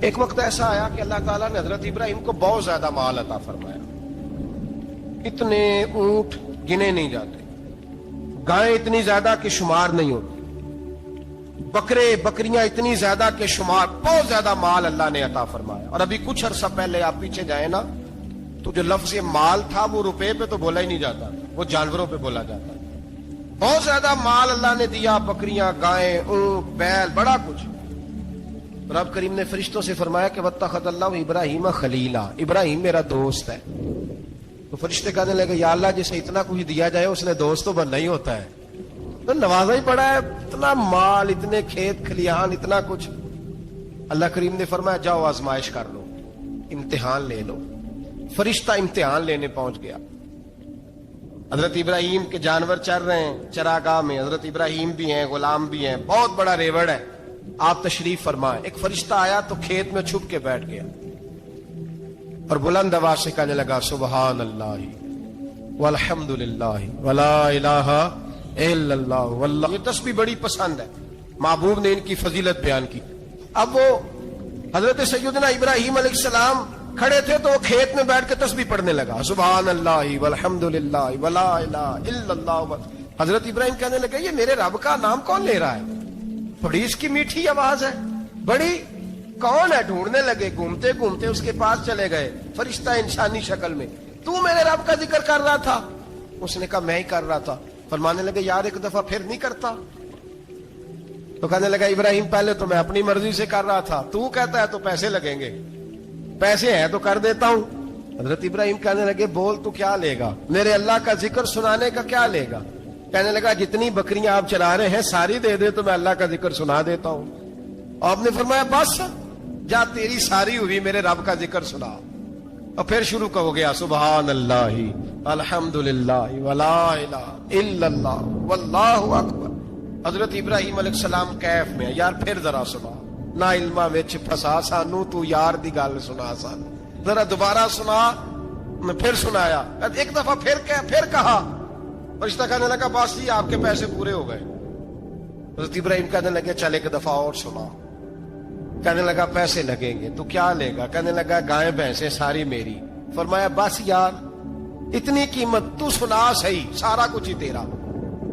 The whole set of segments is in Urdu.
ایک وقت ایسا آیا کہ اللہ تعالیٰ نے حضرت ابراہیم کو بہت زیادہ مال عطا فرمایا. اتنے اونٹ گنے نہیں جاتے، گائیں اتنی زیادہ کہ شمار نہیں ہوتی، بکرے بکریاں اتنی زیادہ کہ شمار، بہت زیادہ مال اللہ نے عطا فرمایا. اور ابھی کچھ عرصہ پہلے آپ پیچھے جائیں نا تو جو لفظ مال تھا وہ روپے پہ تو بولا ہی نہیں جاتا، وہ جانوروں پہ بولا جاتا. بہت زیادہ مال اللہ نے دیا، بکریاں، گائیں، اونٹ، بیل، بڑا کچھ. رب کریم نے فرشتوں سے فرمایا کہ واتخذ اللہ ابراہیم خلیلا، ابراہیم میرا دوست ہے. تو فرشتے کہنے لگے یا اللہ جسے اتنا کچھ دیا جائے اس نے دوست تو بننا ہی ہوتا ہے، تو نوازا ہی پڑا ہے، اتنا مال، اتنے کھیت کھلیان، اتنا کچھ. اللہ کریم نے فرمایا جاؤ آزمائش کر لو، امتحان لے لو. فرشتہ امتحان لینے پہنچ گیا. حضرت ابراہیم کے جانور چر رہے ہیں چراگاہ میں، حضرت ابراہیم بھی ہیں، غلام بھی ہیں، بہت بڑا ریوڑ ہے. آپ تشریف فرمائیں. ایک فرشتہ آیا تو کھیت میں چھپ کے بیٹھ گیا اور بلند آواز سے کہنے لگا سبحان اللہ والحمد للہ ولا الہ الا اللہ واللہ. یہ تسبیح بڑی پسند ہے، محبوب نے ان کی فضیلت بیان کی. اب وہ حضرت سیدنا ابراہیم علیہ السلام کھڑے تھے تو وہ کھیت میں بیٹھ کے تسبیح پڑھنے لگا سبحان اللہ والحمد للہ ولا الہ الا اللہ. حضرت ابراہیم کہنے لگے یہ میرے رب کا نام کون لے رہا ہے؟ بڑی اس کی میٹھی آواز ہے، بڑی، کون ہے؟ ڈھونڈنے لگے، گھومتے گھومتے اس کے پاس چلے گئے. فرشتہ انسانی شکل میں، تو میرے رب کا ذکر کر رہا تھا؟ اس نے کہا میں ہی کر رہا تھا. فرمانے لگے یار ایک دفعہ پھر نہیں کرتا؟ تو کہنے لگا ابراہیم پہلے تو میں اپنی مرضی سے کر رہا تھا، تو کہتا ہے تو پیسے لگیں گے، پیسے ہیں تو کر دیتا ہوں. حضرت ابراہیم کہنے لگے بول تو کیا لے گا؟ میرے اللہ کا ذکر سنانے کا کیا لے گا؟ کہنے لگا جتنی بکریاں آپ چلا رہے ہیں ساری دے دے تو میں اللہ کا ذکر سنا دیتا ہوں. اور آپ نے فرمایا بس جا تیری ساری ہوئی میرے رب کا ذکر سنا. اور پھر شروع ہو گیا سبحان اللہ الحمد للہ ولا الہ الا اللہ واللہ اکبر. حضرت ابراہیم علیہ السلام کیف میں یار پھر ذرا سنا، نہ علما وچ پھسا سانو، تو یار دی گل سنا سانو، ذرا دوبارہ سنا. میں پھر سنایا، ایک دفعہ پھر کہا. فرشتہ کہنے لگا بس جی آپ کے پیسے پورے ہو گئے. حضرت ابراہیم کہنے لگے چل ایک دفعہ اور سنا. کہنے لگا پیسے لگیں گے. تو کیا لے گا؟ کہنے لگا گائیں بھینسیں ساری میری. فرمایا بس یار اتنی قیمت، تو سنا صحیح، سارا کچھ ہی تیرا.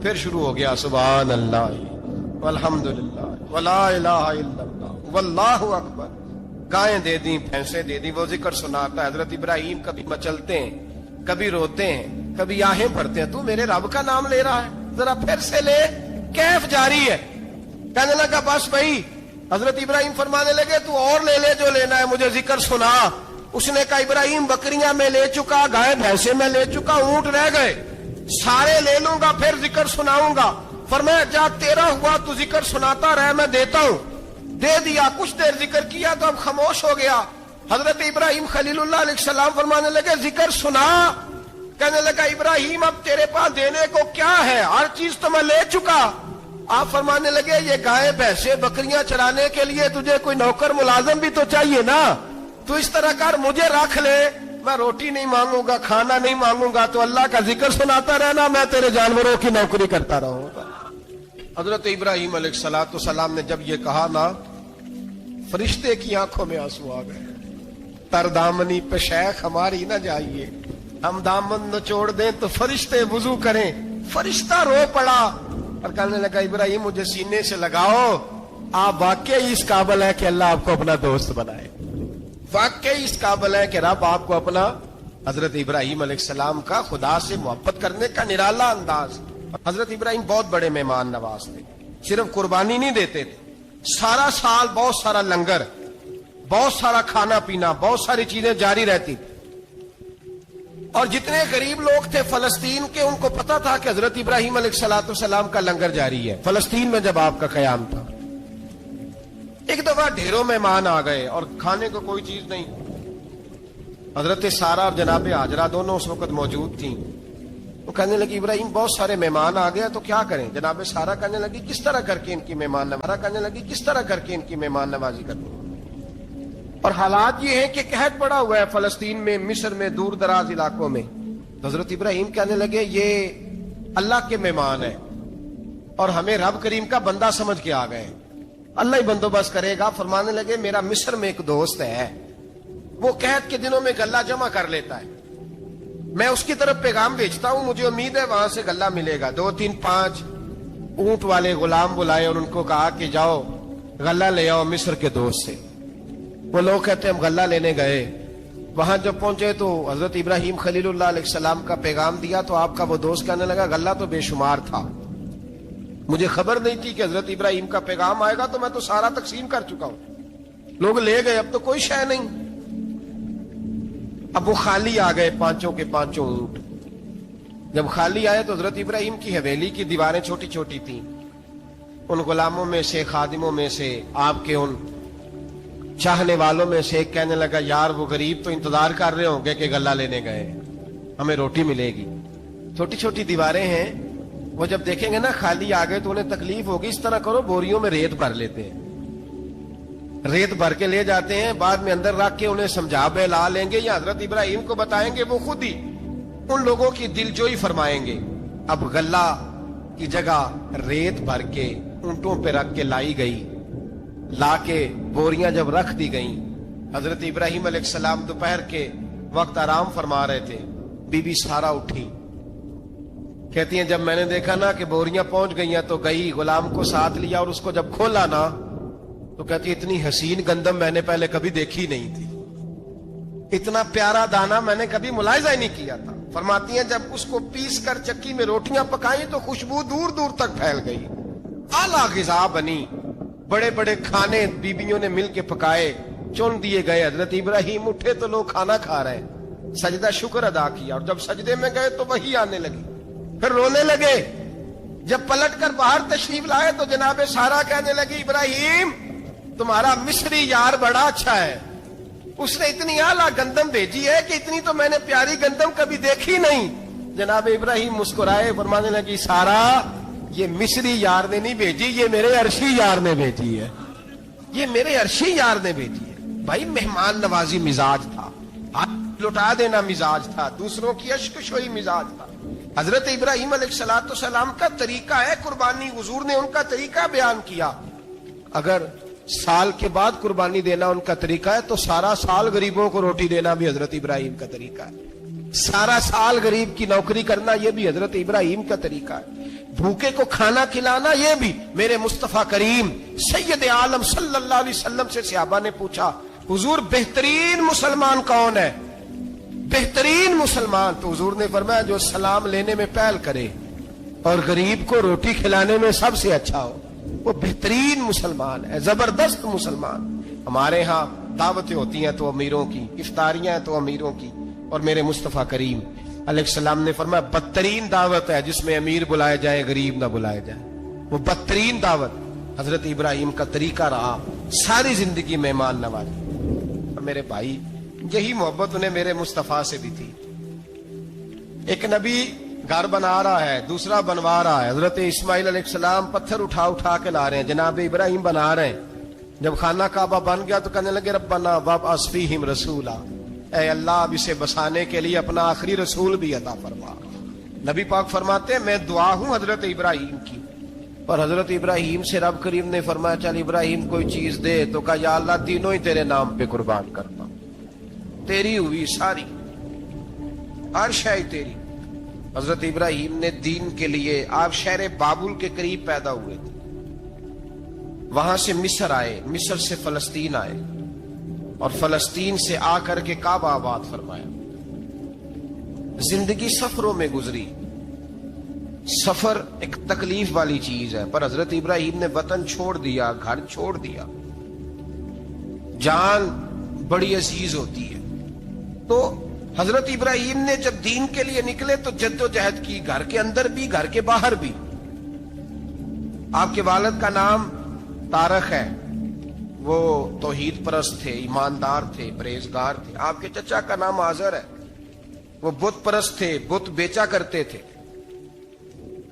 پھر شروع ہو گیا سبحان اللہ والحمد للہ ولا الہ الا اللہ واللہ اکبر. گائیں دے دیں، بھینسیں دے دیں، وہ ذکر سناتا ہے. حضرت ابراہیم کبھی مچلتے ہیں، کبھی روتے ہیں، کبھی آہیں پڑھتے ہیں. تو میرے رب کا نام لے رہا ہے، ذرا پھر سے لے. کیف جاری ہے. کہنے لگا بس بھائی. حضرت ابراہیم فرمانے لگے تو اور لے لے جو لینا ہے، مجھے ذکر سنا. اس نے کہا ابراہیم بکریاں میں لے چکا، گائے بھینسیں میں لے چکا، اونٹ رہ گئے، سارے لے لوں گا پھر ذکر سناؤں گا. فرمایا جا تیرا ہوا تو ذکر سناتا رہ، میں دیتا ہوں. دے دیا. کچھ دیر ذکر کیا تو اب خاموش ہو گیا. حضرت ابراہیم خلیل اللہ علیہ السلام فرمانے لگے ذکر سنا. کہنے لگا ابراہیم اب تیرے پاس دینے کو کیا ہے؟ ہر چیز تو میں لے چکا. آپ فرمانے لگے یہ گائے بھینسیں بکریاں چرانے کے لیے تجھے کوئی نوکر ملازم بھی تو چاہیے نا. تو اس طرح کر مجھے رکھ لے، میں روٹی نہیں مانگوں گا، کھانا نہیں مانگوں گا، تو اللہ کا ذکر سناتا رہنا، میں تیرے جانوروں کی نوکری کرتا رہوں گا. حضرت ابراہیم علیہ السلام نے جب یہ کہا نا، فرشتے کی آنکھوں میں آنسو آ گئے. تر دامنی پہ شیخ ہماری نہ جائیے، ہم دامن نچوڑ دیں تو فرشتے وضو کریں. فرشتہ رو پڑا اور کہنے لگا ابراہیم مجھے سینے سے لگاؤ، آپ واقعی اس قابل ہے کہ اللہ آپ کو اپنا دوست بنائے، واقعی اس قابل ہے کہ رب آپ کو اپنا. حضرت ابراہیم علیہ السلام کا خدا سے محبت کرنے کا نرالا انداز. حضرت ابراہیم بہت بڑے مہمان نواز تھے، صرف قربانی نہیں دیتے تھے، سارا سال بہت سارا لنگر، بہت سارا کھانا پینا، بہت ساری چیزیں جاری رہتی. اور جتنے غریب لوگ تھے فلسطین کے، ان کو پتا تھا کہ حضرت ابراہیم علیہ السلام کا لنگر جاری ہے. فلسطین میں جب آپ کا قیام تھا، ایک دفعہ ڈھیروں مہمان آ گئے اور کھانے کو کوئی چیز نہیں. حضرت سارہ اور جناب ہاجرہ دونوں اس وقت موجود تھیں. وہ کہنے لگی ابراہیم بہت سارے مہمان آ گئے تو کیا کریں؟ جناب سارہ کہنے لگی کس طرح کر کے ان کی مہمان نوازی کرنی. اور حالات یہ ہیں کہ قحط پڑا ہوا ہے فلسطین میں، مصر میں، دور دراز علاقوں میں. حضرت ابراہیم کہنے لگے یہ اللہ کے مہمان ہیں اور ہمیں رب کریم کا بندہ سمجھ کے آ گئے. اللہ ہی بندوبست کرے گا. فرمانے لگے میرا مصر میں ایک دوست ہے, وہ قحط کے دنوں میں غلہ جمع کر لیتا ہے, میں اس کی طرف پیغام بھیجتا ہوں, مجھے امید ہے وہاں سے غلہ ملے گا. 2 3 5 اونٹ والے غلام بلائے اور ان کو کہا کہ جاؤ غلہ لے آؤ مصر کے دوست سے. وہ لوگ کہتے ہیں ہم غلہ لینے گئے, وہاں جب پہنچے تو حضرت ابراہیم خلیل اللہ علیہ السلام کا پیغام دیا تو آپ کا وہ دوست کہنے لگا غلہ تو بے شمار تھا, مجھے خبر نہیں تھی کہ حضرت ابراہیم کا پیغام آئے گا, تو میں تو سارا تقسیم کر چکا ہوں. لوگ لے گئے, اب تو کوئی شے نہیں. اب وہ خالی آ گئے 5 کے 5 اونٹ. جب خالی آئے تو حضرت ابراہیم کی حویلی کی دیواریں چھوٹی چھوٹی تھیں. ان غلاموں میں سے, خادموں میں سے, آپ کے ان چاہنے والوں میں سے ایک کہنے لگا یار وہ غریب تو انتظار کر رہے ہوں گے کہ غلہ لینے گئے, ہمیں روٹی ملے گی. چھوٹی چھوٹی دیواریں ہیں, وہ جب دیکھیں گے نا خالی آ گئے تو انہیں تکلیف ہوگی. اس طرح کرو بوریوں میں ریت بھر لیتے ہیں, ریت بھر کے لے جاتے ہیں, بعد میں اندر رکھ کے انہیں سمجھا بہلا لیں گے یا حضرت ابراہیم کو بتائیں گے, وہ خود ہی ان لوگوں کی دل جوئی فرمائیں گے. اب غلہ کی جگہ ریت بھر کے اونٹوں پہ رکھ کے لائی گئی. لا کے بوریاں جب رکھ دی گئیں, حضرت ابراہیم علیہ السلام دوپہر کے وقت آرام فرما رہے تھے. بی بی سارا اٹھی, کہتی ہیں جب میں نے دیکھا نا کہ بوریاں پہنچ گئی ہیں تو گئی, غلام کو ساتھ لیا اور اس کو جب کھولا نا تو کہتی اتنی حسین گندم میں نے پہلے کبھی دیکھی نہیں تھی, اتنا پیارا دانا میں نے کبھی ملاحظہ ہی نہیں کیا تھا. فرماتی ہیں جب اس کو پیس کر چکی میں روٹیاں پکائیں تو خوشبو دور دور تک پھیل گئی. اعلیٰ غذا بنی, بڑے بڑے کھانے بیبیوں نے مل کے پکائے, چن دیے گئے. حضرت ابراہیم اٹھے تو لوگ کھانا کھا رہے ہیں, سجدہ شکر ادا کیا, اور جب سجدے میں گئے تو وہی آنے لگی, پھر رونے لگے. جب پلٹ کر باہر تشریف لائے تو جناب سارا کہنے لگی ابراہیم تمہارا مصری یار بڑا اچھا ہے, اس نے اتنی اعلیٰ گندم بھیجی ہے کہ اتنی تو میں نے پیاری گندم کبھی دیکھی نہیں. جناب ابراہیم مسکرائے, فرمانے لگی سارا یہ مصری یار نے نہیں بھیجی, یہ میرے عرشی یار نے بھیجی ہے, یہ میرے عرشی یار نے بھیجی ہے. بھائی مہمان نوازی مزاج تھا, ہاتھ لٹا دینا مزاج تھا, دوسروں کی اشک شوئی مزاج تھا. حضرت ابراہیم علیہ السلام کا طریقہ ہے قربانی, حضور نے ان کا طریقہ بیان کیا. اگر سال کے بعد قربانی دینا ان کا طریقہ ہے تو سارا سال غریبوں کو روٹی دینا بھی حضرت ابراہیم کا طریقہ ہے. سارا سال غریب کی نوکری کرنا یہ بھی حضرت ابراہیم کا طریقہ ہے. بھوکے کو کھانا کھلانا یہ بھی میرے مصطفیٰ کریم سید عالم صلی اللہ علیہ وسلم سے صحابہ نے پوچھا حضور بہترین مسلمان کون ہے, بہترین مسلمان؟ تو حضور نے فرمایا جو سلام لینے میں پہل کرے اور غریب کو روٹی کھلانے میں سب سے اچھا ہو, وہ بہترین مسلمان ہے, زبردست مسلمان. ہمارے ہاں دعوتیں ہوتی ہیں تو امیروں کی, افطاریاں ہیں تو امیروں کی, اور میرے مصطفیٰ کریم علیہ السلام نے فرمایا بدترین دعوت ہے جس میں امیر بلائے جائے غریب نہ بلائے جائے, وہ بدترین دعوت. حضرت ابراہیم کا طریقہ رہا ساری زندگی مہمان نوازی. میرے بھائی یہی محبت انہیں میرے مصطفیٰ سے بھی تھی. ایک نبی گھر بنا رہا ہے, دوسرا بنوا رہا ہے. حضرت اسماعیل علیہ السلام پتھر اٹھا اٹھا کے لا رہے ہیں, جناب ابراہیم بنا رہے ہیں. جب خانہ کعبہ بن گیا تو کہنے لگے ربنا وابعث فیہم رسولا, اے اللہ اب اسے بسانے کے لیے اپنا آخری رسول بھی عطا فرما. نبی پاک فرماتے ہیں میں دعا ہوں حضرت ابراہیم کی. اور حضرت ابراہیم سے رب کریم نے فرمایا چل ابراہیم کوئی چیز دے, تو کہا یا اللہ تینوں ہی تیرے نام پہ قربان کرتا ہوں, تیری ہوئی ساری, ہر شے تیری. حضرت ابراہیم نے دین کے لیے, آپ شہر بابل کے قریب پیدا ہوئے تھے, وہاں سے مصر آئے, مصر سے فلسطین آئے, اور فلسطین سے آ کر کے کعبہ آباد فرمایا. زندگی سفروں میں گزری. سفر ایک تکلیف والی چیز ہے, پر حضرت ابراہیم نے وطن چھوڑ دیا, گھر چھوڑ دیا. جان بڑی عزیز ہوتی ہے. تو حضرت ابراہیم نے جب دین کے لیے نکلے تو جد و جہد کی, گھر کے اندر بھی گھر کے باہر بھی. آپ کے والد کا نام طارق ہے, وہ توحید پرست تھے, ایماندار تھے, پرہیزگار تھے. آپ کے چچا کا نام آزر ہے, وہ بت پرست تھے, بت بیچا کرتے تھے.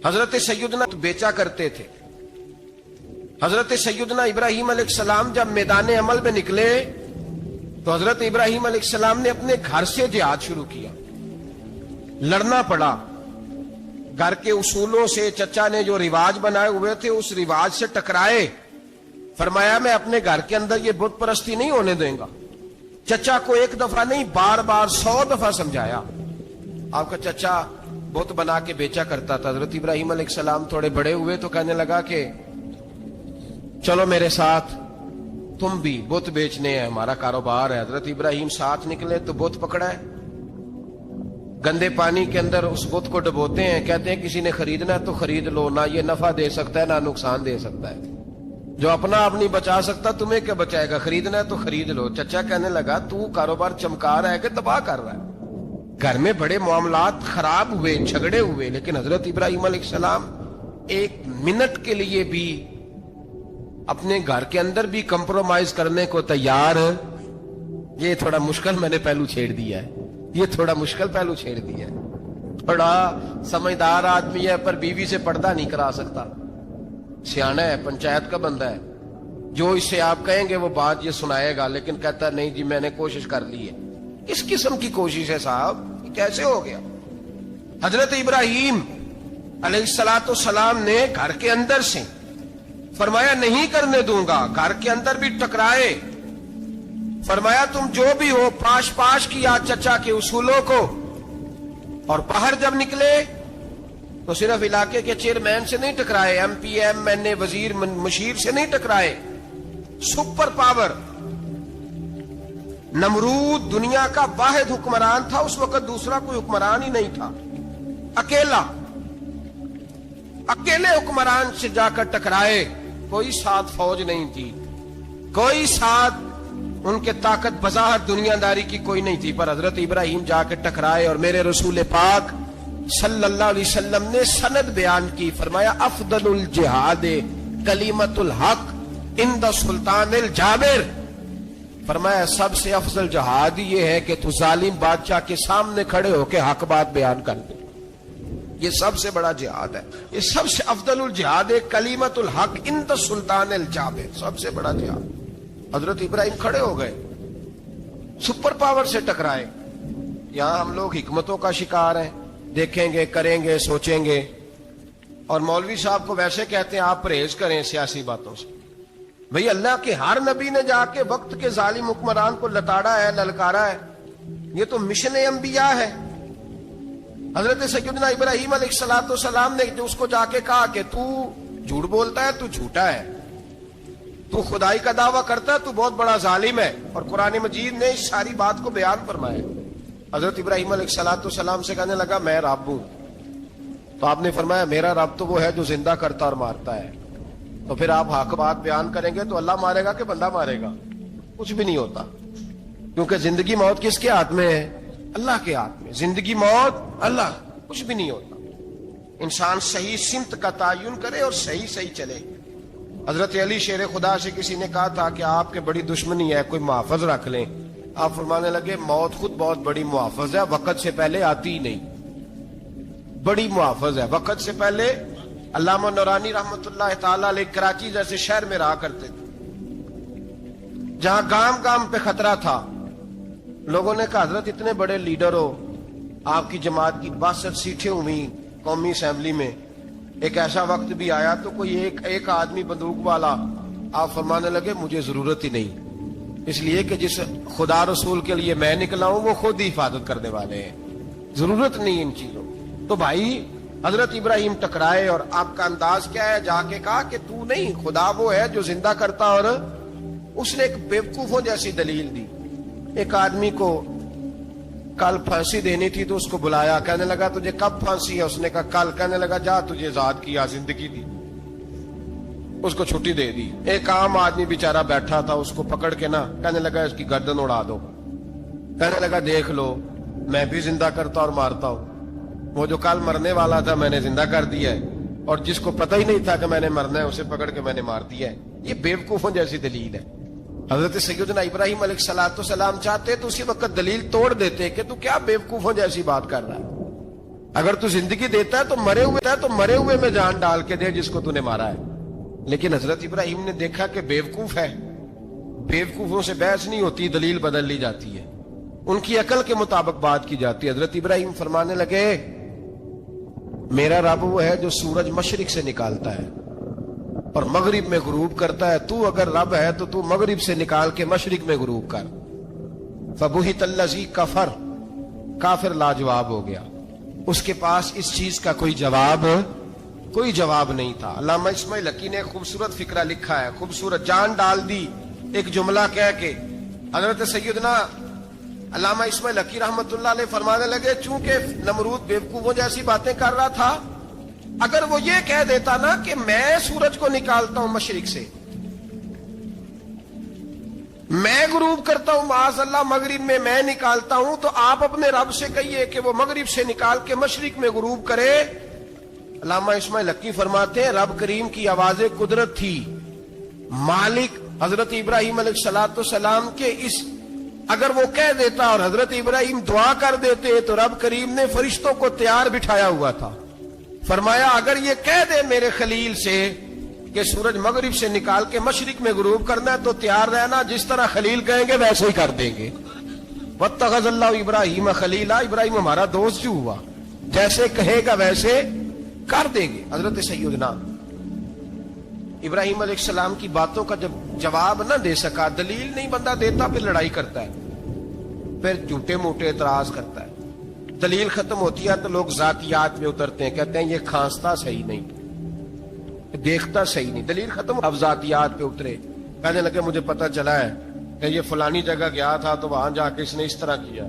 حضرت سیدنا بیچا کرتے تھے. حضرت سیدنا ابراہیم علیہ السلام جب میدان عمل میں نکلے تو حضرت ابراہیم علیہ السلام نے اپنے گھر سے جہاد شروع کیا. لڑنا پڑا, گھر کے اصولوں سے, چچا نے جو رواج بنائے ہوئے تھے اس رواج سے ٹکرائے. فرمایا میں اپنے گھر کے اندر یہ بت پرستی نہیں ہونے دیں گا. چچا کو ایک دفعہ نہیں بار بار 100 دفعہ سمجھایا. آپ کا چچا بت بنا کے بیچا کرتا تھا. حضرت ابراہیم علیہ السلام تھوڑے بڑے ہوئے تو کہنے لگا کہ چلو میرے ساتھ, تم بھی بت بیچنے ہیں, ہمارا کاروبار ہے. حضرت ابراہیم ساتھ نکلے تو بت پکڑا ہے, گندے پانی کے اندر اس بت کو ڈبوتے ہیں, کہتے ہیں کسی نے خریدنا ہے تو خرید لو, نہ یہ نفع دے سکتا ہے نہ نقصان دے سکتا ہے. جو اپنا آپ نہیں بچا سکتا تمہیں کیا بچائے گا, خریدنا ہے تو خرید لو. چچا کہنے لگا تو کاروبار چمکا رہا ہے کہ تباہ کر رہا ہے. گھر میں بڑے معاملات خراب ہوئے, جھگڑے ہوئے, لیکن حضرت ابراہیم علیہ السلام ایک منٹ کے لیے بھی اپنے گھر کے اندر بھی کمپرومائز کرنے کو تیار. یہ تھوڑا مشکل میں نے پہلو چھیڑ دیا ہے, یہ تھوڑا مشکل پہلو چھیڑ دیا ہے. بڑا سمجھدار آدمی ہے پر بیوی سے پردہ نہیں کرا سکتا, سیانا ہے, پنچایت کا بندہ ہے, جو اس سے آپ کہیں گے وہ بات یہ سنائے گا, لیکن کہتا نہیں جی میں نے کوشش کر لی ہے. کس قسم کی کوشش ہے صاحب, یہ کیسے ہو گیا؟ حضرت ابراہیم علیہ السلام نے گھر کے اندر سے فرمایا نہیں کرنے دوں گا. گھر کے اندر بھی ٹکرائے, فرمایا تم جو بھی ہو پاش پاش کیا چچا کے اصولوں کو, اور باہر جب نکلے تو صرف علاقے کے چیئرمین سے نہیں ٹکرائے, ایم پی ایم این اے وزیر مشیر سے نہیں ٹکرائے. سپر پاور نمرود دنیا کا واحد حکمران تھا اس وقت, دوسرا کوئی حکمران ہی نہیں تھا, اکیلے حکمران سے جا کر ٹکرائے. کوئی ساتھ فوج نہیں تھی, کوئی ساتھ ان کے طاقت بظاہر دنیا داری کی کوئی نہیں تھی, پر حضرت ابراہیم جا کے ٹکرائے. اور میرے رسول پاک صلی اللہ علیہ وسلم نے سند بیان کی, فرمایا افضل الجہاد کلمۃ الحق عند سلطان الجابر. فرمایا سب سے افضل جہاد یہ ہے کہ تو ظالم بادشاہ کے سامنے کھڑے ہو کے حق بات بیان کر دے. یہ سب سے بڑا جہاد ہے, یہ سب سے افضل الجہاد کلمۃ الحق عند سلطان الجابر, سب سے بڑا جہاد. حضرت ابراہیم کھڑے ہو گئے, سپر پاور سے ٹکرائے. یہاں ہم لوگ حکمتوں کا شکار ہیں, دیکھیں گے, کریں گے, سوچیں گے, اور مولوی صاحب کو ویسے کہتے ہیں آپ پرہیز کریں سیاسی باتوں سے. بھئی اللہ کے ہر نبی نے جا کے وقت کے ظالم حکمران کو لتاڑا ہے, للکارا ہے. یہ تو مشن انبیاء ہے. حضرت سیدنا ابراہیم علیہ السلام نے اس کو جا کے کہا کہ تو جھوٹ بولتا ہے, تو جھوٹا ہے, تو خدائی کا دعویٰ کرتا ہے, تو بہت بڑا ظالم ہے. اور قرآن مجید نے اس ساری بات کو بیان فرمایا. حضرت ابراہیم علیہ السلام سے کہنے لگا میں رب ہوں. تو آپ نے فرمایا میرا رب تو وہ ہے جو زندہ کرتا اور مارتا ہے. تو پھر آپ حق بات بیان کریں گے تو اللہ مارے گا کہ بندہ مارے گا؟ کچھ بھی نہیں ہوتا, کیونکہ زندگی موت کس کے ہاتھ میں ہے؟ اللہ کے ہاتھ میں. زندگی موت اللہ, کچھ بھی نہیں ہوتا. انسان صحیح سمت کا تعین کرے اور صحیح چلے. حضرت علی شیر خدا سے کسی نے کہا تھا کہ آپ کے بڑی دشمنی ہے, کوئی محافظ رکھ لیں. آپ فرمانے لگے موت خود بہت بڑی محافظ ہے, وقت سے پہلے آتی ہی نہیں. بڑی محافظ ہے, وقت سے پہلے. علامہ نورانی رحمت اللہ تعالی علیہ کراچی جیسے شہر میں رہا کرتے تھے, جہاں گام گام پہ خطرہ تھا. لوگوں نے کہا حضرت اتنے بڑے لیڈر ہو, آپ کی جماعت کی 62 سیٹیں ہوئی قومی اسمبلی میں, ایک ایسا وقت بھی آیا تو کوئی ایک آدمی بندوق والا. آپ فرمانے لگے مجھے ضرورت ہی نہیں, اس لیے کہ جس خدا رسول کے لیے میں نکلا ہوں وہ خود ہی حفاظت کرنے والے ہیں, ضرورت نہیں ان چیزوں. تو بھائی حضرت ابراہیم ٹکرائے, اور آپ کا انداز کیا ہے؟ جا کے کہا کہ تو نہیں, خدا وہ ہے جو زندہ کرتا. اور اس نے ایک بیوقوفوں جیسی دلیل دی. ایک آدمی کو کل پھانسی دینی تھی تو اس کو بلایا, کہنے لگا تجھے کب پھانسی ہے؟ اس نے کہا کل. کہنے لگا جا تجھے آزاد کیا, زندگی دی, اس کو چھٹی دے دی. ایک عام آدمی بیچارہ بیٹھا تھا, اس کو پکڑ کے نا کہنے لگا اس کی گردن اڑا دو. کہنے لگا دیکھ لو میں بھی زندہ کرتا اور مارتا ہوں. وہ جو کل مرنے والا تھا میں نے زندہ کر دیا ہے, اور جس کو پتہ ہی نہیں تھا کہ میں نے مرنا ہے اسے پکڑ کے میں نے مار دیا ہے. یہ بیوقوفوں جیسی دلیل ہے. حضرت سیدنا ابراہیم علیہ السلام چاہتے تو اسی وقت دلیل توڑ دیتے کہ تو کیا بیوقوفوں جیسی بات کر رہا ہے. اگر تو زندگی دیتا ہے تو مرے ہوئے میں جان ڈال کے دے جس کو تو نے مارا ہے. لیکن حضرت ابراہیم نے دیکھا کہ بیوقوف ہے, بیوقوفوں سے بحث نہیں ہوتی, دلیل بدل لی جاتی ہے, ان کی عقل کے مطابق بات کی جاتی ہے. حضرت ابراہیم فرمانے لگے میرا رب وہ ہے جو سورج مشرق سے نکالتا ہے, اور مغرب میں غروب کرتا ہے. تو اگر رب ہے تو تو مغرب سے نکال کے مشرق میں غروب کر. فبہت الذی کفر, کافر لاجواب ہو گیا. اس کے پاس اس چیز کا کوئی جواب نہیں تھا. علامہ اسماعیل حقی نے خوبصورت فقرہ لکھا ہے, خوبصورت, جان ڈال دی ایک جملہ کہہ کے. حضرت سیدنا علامہ اسماعیل حقی رحمت اللہ علیہ فرمانے لگے, چونکہ نمرود بیوقوفوں جیسی باتیں کر رہا تھا, اگر وہ یہ کہہ دیتا نا کہ میں سورج کو نکالتا ہوں مشرق سے, میں غروب کرتا ہوں معاذ اللہ مغرب میں, میں نکالتا ہوں, تو آپ اپنے رب سے کہیے کہ وہ مغرب سے نکال کے مشرق میں غروب کرے. علامہ اسماعیل حقی فرماتے ہیں رب کریم کی آواز قدرت تھی. مالک حضرت ابراہیم علیہ السلام کے اس, اگر وہ کہہ دیتا اور حضرت ابراہیم دعا کر دیتے تو رب کریم نے فرشتوں کو تیار بٹھایا ہوا تھا. فرمایا اگر یہ کہہ دے میرے خلیل سے کہ سورج مغرب سے نکال کے مشرق میں غروب کرنا ہے تو تیار رہنا, جس طرح خلیل کہیں گے ویسے ہی کر دیں گے. واتخذ اللہ ابراہیم خلیلا, ابراہیم ہمارا دوست جو ہوا, جیسے کہے گا ویسے کر دیں گے. حضرت سیدنا ابراہیم علیہ السلام کی باتوں کا جب جواب نہ دے سکا, دلیل نہیں بندہ دیتا, پھر لڑائی کرتا ہے, پھر جھوٹے موٹے اعتراض کرتا ہے. دلیل ختم ہوتی ہے تو لوگ ذاتیات میں اترتے ہیں, کہتے ہیں یہ کھانستا صحیح نہیں, دیکھتا صحیح نہیں. دلیل ختم, اب ذاتیات پہ اترے, کہنے لگے مجھے پتا چلا ہے کہ یہ فلانی جگہ گیا تھا تو وہاں جا کے اس نے اس طرح کیا.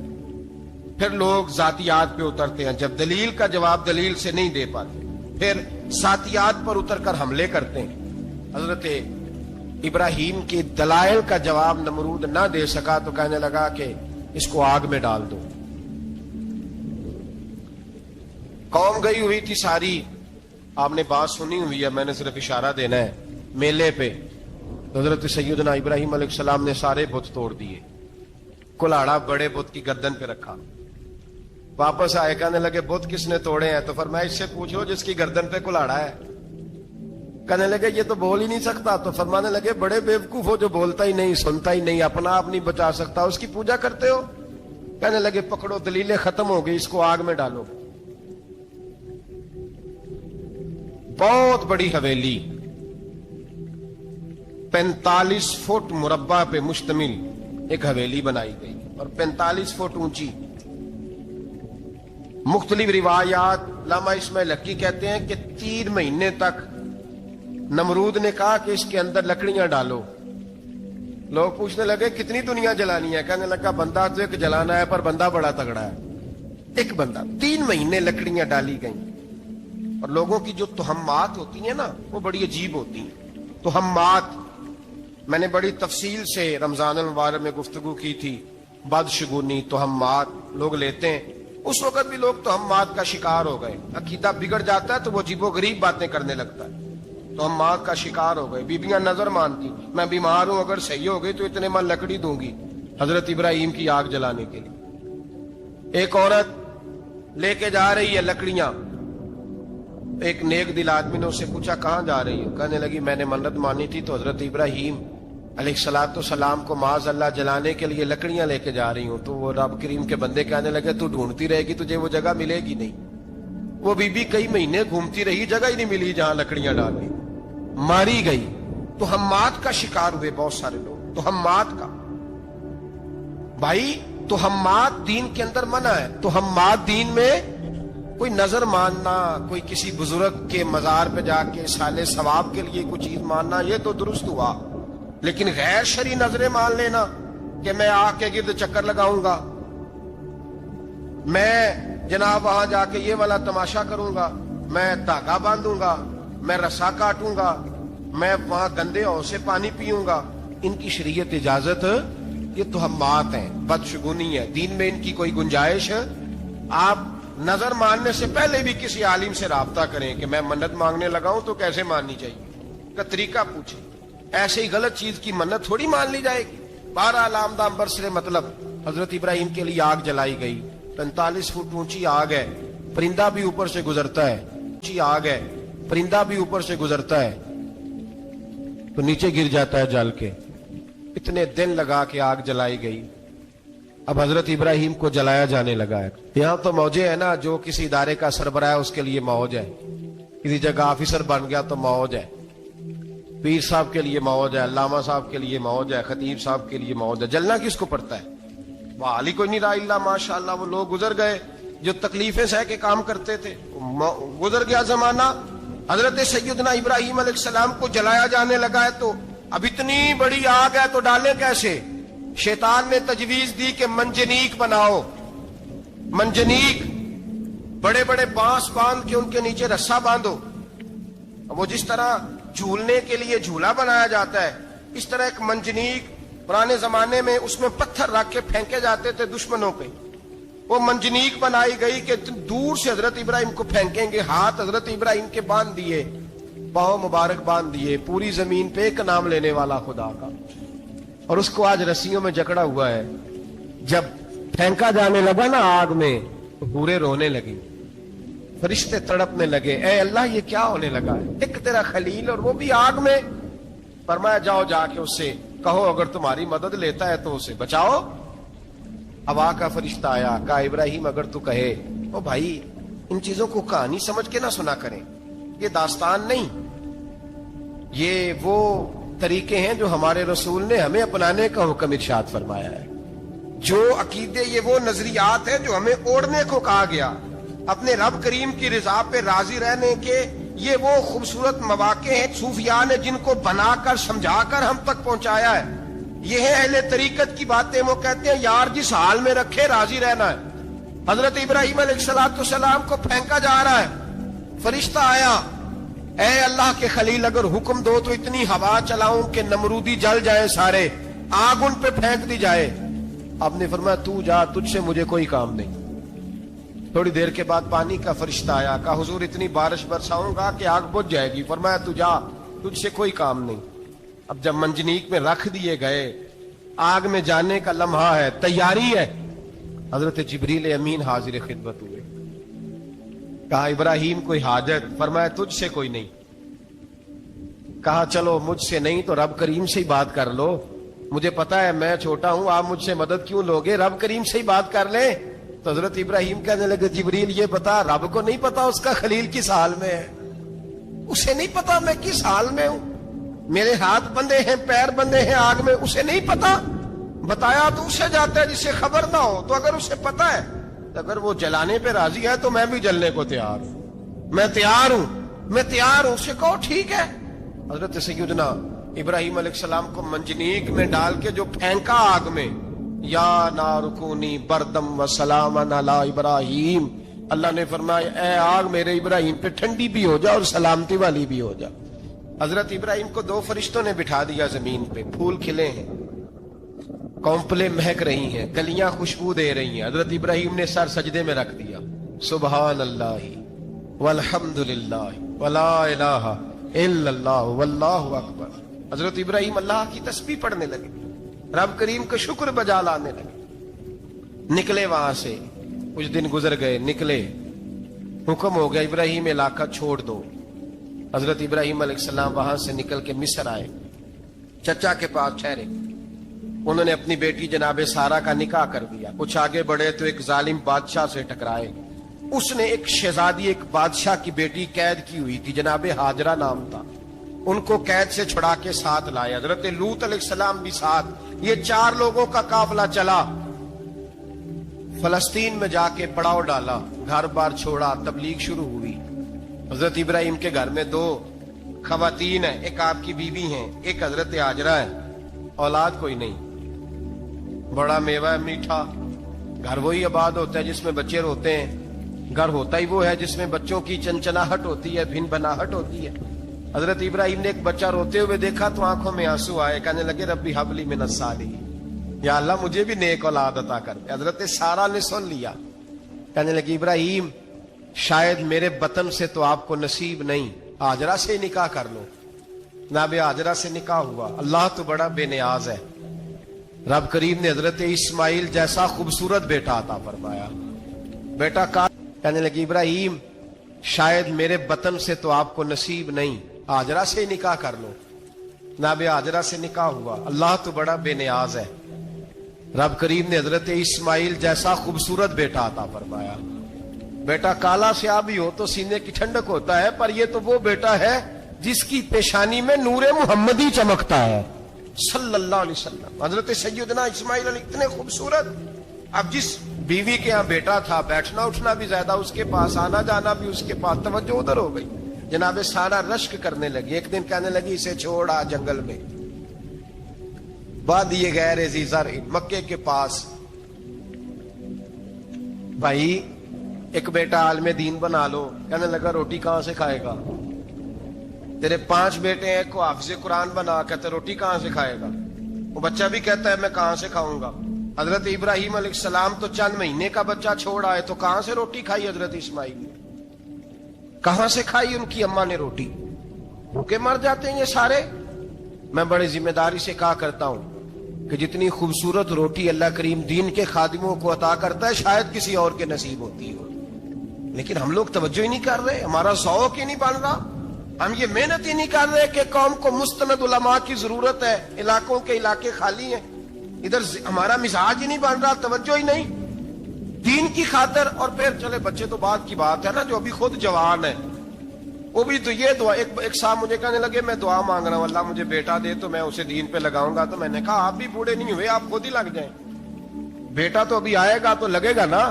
پھر لوگ ذاتیات پہ اترتے ہیں, جب دلیل کا جواب دلیل سے نہیں دے پاتے پھر ذاتیات پر اتر کر حملے کرتے ہیں. حضرت ابراہیم کے دلائل کا جواب نمرود نہ دے سکا تو کہنے لگا کہ اس کو آگ میں ڈال دو. قوم گئی ہوئی تھی ساری, آپ نے بات سنی ہوئی ہے, میں نے صرف اشارہ دینا ہے. میلے پہ حضرت سیدنا ابراہیم علیہ السلام نے سارے بت توڑ دیے, کلاڑا بڑے بت کی گردن پہ رکھا. واپس آئے, کہنے لگے بت کس نے توڑے ہیں؟ تو فرمایا اس سے پوچھو جس کی گردن پہ کلاڑا ہے. کہنے لگے یہ تو بول ہی نہیں سکتا. تو فرمانے لگے بڑے بیوقوف ہو, جو بولتا ہی نہیں, سنتا ہی نہیں, اپنا آپ نہیں بچا سکتا, اس کی پوجا کرتے ہو. کہنے لگے پکڑو, دلیلیں ختم ہو گئی, اس کو آگ میں ڈالو. بہت بڑی حویلی 45 فٹ مربع پہ مشتمل ایک حویلی بنائی گئی اور 45 فٹ اونچی. مختلف روایات, علامہ اسماعیل حقی کہتے ہیں کہ 3 مہینے تک نمرود نے کہا کہ اس کے اندر لکڑیاں ڈالو. لوگ پوچھنے لگے کتنی دنیا جلانی ہے؟ کہنے لگا بندہ تو ایک جلانا ہے, پر بندہ بڑا تگڑا ہے, ایک بندہ. 3 مہینے لکڑیاں ڈالی گئیں. اور لوگوں کی جو تہمات ہوتی ہیں نا وہ بڑی عجیب ہوتی ہیں. تہمات میں نے بڑی تفصیل سے رمضان المبارک میں گفتگو کی تھی. بدشگونی, تہمات لوگ لیتے ہیں. اس وقت بھی لوگ تہمات کا شکار ہو گئے. عقیدہ بگڑ جاتا ہے تو وہ عجیب و غریب باتیں کرنے لگتا ہے. تہمات کا شکار ہو گئے. بیبیاں نظر مانتی, میں بیمار ہوں, اگر صحیح ہو گئی تو اتنے من لکڑی دوں گی حضرت ابراہیم کی آگ جلانے کے لیے. ایک عورت لے کے جا رہی ہے لکڑیاں. ایک نیک دل آدمی نے اسے پوچھا کہاں جا رہی ہو؟ کہنے لگی میں نے منت مانی تھی تو حضرت ابراہیم علیہ السلام کو معاذ اللہ جلانے کے لیے لکڑیاں لے کے جا رہی ہوں. تو وہ رب کریم کے بندے کہنے لگے تو ڈھونڈتی رہے گی, تجھے وہ جگہ ملے گی نہیں. وہ بی بی کئی مہینے گھومتی رہی, جگہ ہی نہیں ملی جہاں لکڑیاں ڈالنی, ماری گئی. تہمات کا شکار ہوئے بہت سارے لوگ. تہمات کا بھائی, تہمات دین کے اندر منع ہے. تہمات دین میں کوئی نظر ماننا, کوئی کسی بزرگ کے مزار پہ جا کے سالے ثواب کے لیے کوئی چیز ماننا, یہ تو درست ہوا. لیکن غیر شرعی نظریں مان لینا کہ میں آگ کے گرد چکر لگاؤں گا, میں جناب وہاں جا کے یہ والا تماشا کروں گا, میں دھاگا باندھوں گا, میں رسا کاٹوں گا, میں وہاں گندے ہو سے پانی پیوں گا, ان کی شریعت اجازت, یہ تہمات ہیں, بدشگونی ہے. دین میں ان کی کوئی گنجائش. آپ نظر ماننے سے پہلے بھی کسی عالم سے رابطہ کریں کہ میں منت مانگنے لگا ہوں تو کیسے ماننی چاہیے کا طریقہ پوچھیں. ایسے ہی غلط چیز کی منت تھوڑی مان لی جائے گی. 12 لامدام برسرے مطلب حضرت ابراہیم کے لیے آگ جلائی گئی. 45 فٹ اونچی آگ ہے, پرندہ بھی اوپر سے گزرتا ہے. اونچی آگ ہے, پرندہ بھی اوپر سے گزرتا ہے تو نیچے گر جاتا ہے جل کے. اتنے دن لگا کے آگ جلائی گئی. اب حضرت ابراہیم کو جلایا جانے لگا ہے. یہاں تو موجیں ہے نا, جو کسی ادارے کا سربراہ ہے اس کے لیے موج ہے, کسی جگہ آفیسر بن گیا تو موج ہے. پیر صاحب کے لیے موج ہے, علامہ صاحب کے لیے موج ہے, خطیب صاحب کے لیے موج ہے, جلنا کس کو پڑتا ہے؟ وہ علی کوئی نہیں رہا اللہ ماشاءاللہ, وہ لوگ گزر گئے جو تکلیفیں سہ کے کام کرتے تھے, گزر گیا زمانہ. حضرت سیدنا ابراہیم علیہ السلام کو جلایا جانے لگا ہے تو اب اتنی بڑی آگ ہے تو ڈالے کیسے؟ شیطان نے تجویز دی کہ منجنیق بناؤ, منجنیق, بڑے بڑے بانس باندھ کے ان کے نیچے رسا باندھو. وہ جس طرح جھولنے کے لیے جھولا بنایا جاتا ہے, اس طرح ایک منجنیق پرانے زمانے میں اس میں پتھر رکھ کے پھینکے جاتے تھے دشمنوں پہ. وہ منجنیق بنائی گئی کہ دور سے حضرت ابراہیم کو پھینکیں گے. ہاتھ حضرت ابراہیم کے باندھ دیے, پاؤں مبارک باندھ دیے, پوری زمین پہ ایک نام لینے والا خدا کا. اور اس کو آج رسیوں میں جکڑا ہوا ہے. جب پھینکا جانے لگا نا آگ میں تو حوریں رونے لگی, فرشتے تڑپنے لگے, اے اللہ یہ کیا ہونے لگا ہے؟ ایک تیرا خلیل اور وہ بھی آگ میں. فرمایا جاؤ جا کے اس سے کہو اگر تمہاری مدد لیتا ہے تو اسے بچاؤ. ہوا کا فرشتہ آیا, کہا ابراہیم اگر تو کہے. او بھائی ان چیزوں کو کہانی سمجھ کے نہ سنا کریں, یہ داستان نہیں, یہ وہ طریقے ہیں جو ہمارے رسول نے ہمیں اپنانے کا حکم ارشاد فرمایا ہے. جو عقیدے, یہ وہ نظریات ہیں جو ہمیں اوڑھنے کو کہا گیا. اپنے رب کریم کی رضا پہ راضی رہنے کے یہ وہ خوبصورت مواقع ہیں صوفیاء نے جن کو بنا کر سمجھا کر ہم تک پہنچایا ہے. یہ ہے اہل طریقت کی باتیں. وہ کہتے ہیں یار جس حال میں رکھے راضی رہنا ہے. حضرت ابراہیم علیہ السلام کو پھینکا جا رہا ہے, فرشتہ آیا, اے اللہ کے خلیل اگر حکم دو تو اتنی ہوا چلاؤں کہ نمرودی جل جائے سارے, آگ ان پہ پھینک دی جائے. آپ نے فرمایا تو جا, تجھ سے مجھے کوئی کام نہیں. تھوڑی دیر کے بعد پانی کا فرشتہ آیا, کہا حضور اتنی بارش برساؤں گا کہ آگ بجھ جائے گی. فرمایا تو جا, تجھ سے کوئی کام نہیں. اب جب منجنیق میں رکھ دیے گئے, آگ میں جانے کا لمحہ ہے, تیاری ہے, حضرت جبریل امین حاضر خدمت ہوئے. کہا ابراہیم کوئی حاجت؟ فرمایا تجھ سے کوئی نہیں. کہا چلو مجھ سے نہیں تو رب کریم سے ہی بات کر لو, مجھے پتا ہے میں چھوٹا ہوں, آپ مجھ سے مدد کیوں لوگے, رب کریم سے ہی بات کر لیں. تو حضرت ابراہیم کہنے لگے جبریل یہ بتا, رب کو نہیں پتا اس کا خلیل کس حال میں ہے؟ اسے نہیں پتا میں کس حال میں ہوں, میرے ہاتھ بندے ہیں, پیر بندے ہیں آگ میں, اسے نہیں پتا. بتایا تو اسے جاتا ہے جسے خبر نہ ہو. تو اگر اسے پتا ہے, اگر وہ جلانے پہ راضی ہے تو میں بھی جلنے کو تیار ہوں, میں تیار ہوں, میں تیار ہوں. اسے کہو ٹھیک ہے. حضرت سیدنا ابراہیم علیہ السلام کو منجنیق میں ڈال کے جو پھینکا آگ میں, یا نار کونی بردم و سلاما علی ابراہیم, اللہ نے فرمایا اے آگ میرے ابراہیم پہ ٹھنڈی بھی ہو جا اور سلامتی والی بھی ہو جا. حضرت ابراہیم کو دو فرشتوں نے بٹھا دیا زمین پہ, پھول کھلے ہیں, کونپلیں مہک رہی ہیں, کلیاں خوشبو دے رہی ہیں. حضرت ابراہیم نے سر سجدے میں رکھ دیا, سبحان اللہ والحمدللہ ولا الہ الا اللہ واللہ اکبر. حضرت ابراہیم اللہ کی تسبیح پڑھنے لگے, رب کریم کا شکر بجا لانے لگے. نکلے وہاں سے, کچھ دن گزر گئے, نکلے, حکم ہو گیا ابراہیم علاقہ چھوڑ دو. حضرت ابراہیم علیہ السلام وہاں سے نکل کے مصر آئے, چچا کے پاس ٹھہرے. انہوں نے اپنی بیٹی جناب سارہ کا نکاح کر دیا. کچھ آگے بڑھے تو ایک ظالم بادشاہ سے ٹکرائے. اس نے ایک شہزادی, ایک بادشاہ کی بیٹی قید کی ہوئی تھی, جناب ہاجرہ نام تھا, ان کو قید سے چھڑا کے ساتھ لائے. حضرت لوط علیہ السلام بھی ساتھ. یہ 4 لوگوں کا قافلہ چلا, فلسطین میں جا کے پڑاؤ ڈالا, گھر بار چھوڑا, تبلیغ شروع ہوئی. حضرت ابراہیم کے گھر میں 2 خواتین ہیں, ایک آپ کی بیوی ہیں, ایک حضرت ہاجرہ ہے. اولاد کوئی نہیں, بڑا میوہ ہے میٹھا. گھر وہی آباد ہوتا ہے جس میں بچے روتے ہیں, گھر ہوتا ہی وہ ہے جس میں بچوں کی چنچناہٹ ہوتی ہے, بھن بناہٹ ہوتی ہے. حضرت ابراہیم نے ایک بچہ روتے ہوئے دیکھا تو آنکھوں میں آنسو آئے, کہنے لگے ربی حب لی من الصالحین, یا اللہ مجھے بھی نیک اولاد عطا کر دے. حضرت سارہ نے سن لیا, کہنے لگی ابراہیم شاید میرے بطن سے تو آپ کو نصیب نہیں, ہاجرہ سے نکاح کر لو. جناب ہاجرہ سے نکاح ہوا. اللہ تو بڑا بے نیاز ہے, رب کریم نے حضرت اسماعیل جیسا خوبصورت بیٹا عطا فرمایا. بیٹا کا کہنے لگی ابراہیم شاید میرے بطن سے تو آپ کو نصیب نہیں, ہاجرہ سے نکاح کر لو. جناب ہاجرہ سے نکاح ہوا. اللہ تو بڑا بے نیاز ہے, رب کریم نے حضرت اسماعیل جیسا خوبصورت بیٹا عطا فرمایا. بیٹا کالا سیاہ بھی ہو تو سینے کی ٹھنڈک ہوتا ہے, پر یہ تو وہ بیٹا ہے جس کی پیشانی میں نور محمدی چمکتا ہے صلی اللہ علیہ وسلم. حضرت سیدنا اسماعیل علیہ اتنے خوبصورت. اب جس بیوی کے یہاں بیٹا تھا بیٹھنا اٹھنا بھی زیادہ اس کے پاس, آنا جانا بھی اس کے پاس, توجہ ادھر ہو گئی. جناب سارا رشک کرنے لگی. ایک دن کہنے لگی اسے چھوڑ آ جنگل میں وادی غیر ذی زرع مکے کے پاس. بھائی ایک بیٹا عالم دین بنا لو. کہنے لگا روٹی کہاں سے کھائے گا؟ تیرے 5 بیٹے ہیں, کو حافظ قرآن بنا, کہتے روٹی کہاں سے کھائے گا؟ وہ بچہ بھی کہتا ہے میں کہاں سے کھاؤں گا. حضرت ابراہیم علیہ السلام تو چند مہینے کا بچہ چھوڑ آئے, تو کہاں سے روٹی کھائی حضرت اسماعیل نے؟ کہاں سے کھائی ان کی اماں نے روٹی؟ بھوکے مر جاتے ہیں یہ سارے. میں بڑے ذمہ داری سے کہا کرتا ہوں کہ جتنی خوبصورت روٹی اللہ کریم دین کے خادموں کو عطا کرتا ہے شاید کسی اور کے نصیب ہوتی ہو, لیکن ہم لوگ توجہ ہی نہیں کر رہے. ہمارا ذوق ہی نہیں بن رہا. ہم یہ محنت ہی نہیں کر رہے کہ قوم کو مستند علماء کی ضرورت ہے. علاقوں کے علاقے خالی ہیں, ادھر ہمارا مزاج ہی نہیں بن رہا, توجہ ہی نہیں دین کی خاطر. اور پھر چلے بچے تو بعد کی بات ہے نا, جو ابھی خود جوان ہے وہ بھی تو یہ دعا. ایک صاحب مجھے کہنے لگے میں دعا مانگ رہا ہوں اللہ مجھے بیٹا دے تو میں اسے دین پہ لگاؤں گا. تو میں نے کہا آپ بھی بوڑھے نہیں ہوئے, آپ خود ہی لگ جائیں. بیٹا تو ابھی آئے گا تو لگے گا نا.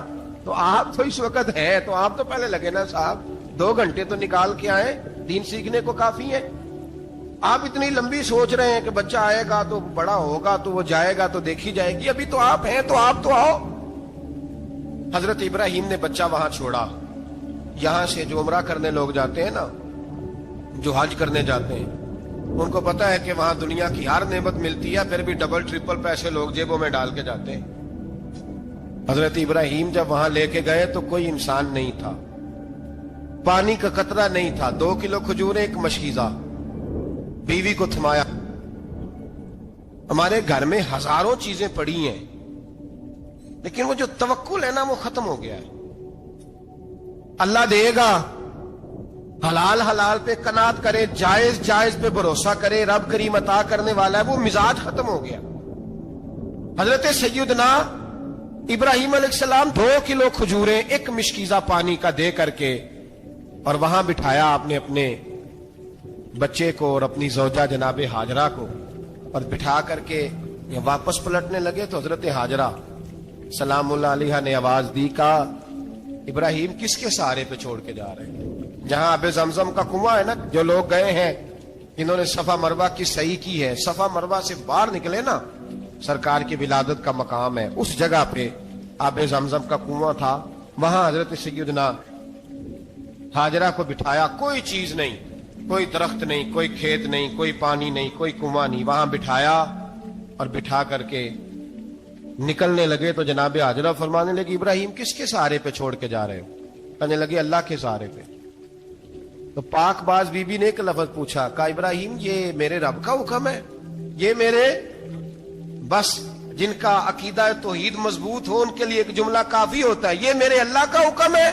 تو آپ تو اس وقت ہیں تو آپ تو پہلے لگے نا صاحب. 2 گھنٹے تو نکال کے آئے, دین سیکھنے کو کافی ہے. آپ اتنی لمبی سوچ رہے ہیں کہ بچہ آئے گا تو بڑا ہوگا تو وہ جائے گا تو دیکھی جائے گی. ابھی تو آپ ہیں تو آپ تو آؤ. حضرت ابراہیم نے بچہ وہاں چھوڑا. یہاں سے جو عمرہ کرنے لوگ جاتے ہیں نا, جو حج کرنے جاتے ہیں, ان کو پتا ہے کہ وہاں دنیا کی ہر نعمت ملتی ہے, پھر بھی ڈبل ٹرپل پیسے لوگ جیبوں میں ڈال کے جاتے ہیں. حضرت ابراہیم جب وہاں لے کے گئے تو کوئی انسان نہیں تھا, پانی کا قطرہ نہیں تھا. 2 کلو کھجوریں, ایک مشکیزہ. بیوی کو تھمایا. ہمارے گھر میں ہزاروں چیزیں پڑی ہیں, لیکن وہ جو توکل ہے نا وہ ختم ہو گیا ہے. اللہ دے گا, حلال حلال پہ قناعت کرے, جائز جائز پہ بھروسہ کرے, رب کریم عطا کرنے والا ہے, وہ مزاج ختم ہو گیا. حضرت سیدنا ابراہیم علیہ السلام 2 کلو کھجوریں, ایک مشکیزہ پانی کا دے کر کے, اور وہاں بٹھایا آپ نے اپنے بچے کو اور اپنی زوجہ جناب ہاجرہ کو, اور بٹھا کر کے واپس پلٹنے لگے تو حضرت ہاجرہ سلام اللہ علیہ نے آواز دی, کہا ابراہیم کس کے سہارے پہ چھوڑ کے جا رہے ہیں؟ جہاں آب زمزم کا کنواں ہے نا, جو لوگ گئے ہیں انہوں نے صفا مروہ کی صحیح کی ہے, صفا مروہ سے باہر نکلے نا, سرکار کی ولادت کا مقام ہے, اس جگہ پہ آب زمزم کا کنواں تھا. وہاں حضرت سیدنا ہاجرہ کو بٹھایا. کوئی چیز نہیں, کوئی درخت نہیں, کوئی کھیت نہیں, کوئی پانی نہیں, کوئی کنواں نہیں. وہاں بٹھایا اور بٹھا کر کے نکلنے لگے تو جناب ہاجرہ فرمانے لگی ابراہیم کس کے سہارے پہ چھوڑ کے جا رہے ہو؟ کہنے لگے اللہ کے سہارے پہ. تو پاک باز بی بی نے ایک لفظ پوچھا, کہا ابراہیم یہ میرے رب کا حکم ہے, یہ میرے بس جن کا عقیدہ توحید مضبوط ہو ان کے لیے ایک جملہ کافی ہوتا ہے, یہ میرے اللہ کا حکم ہے.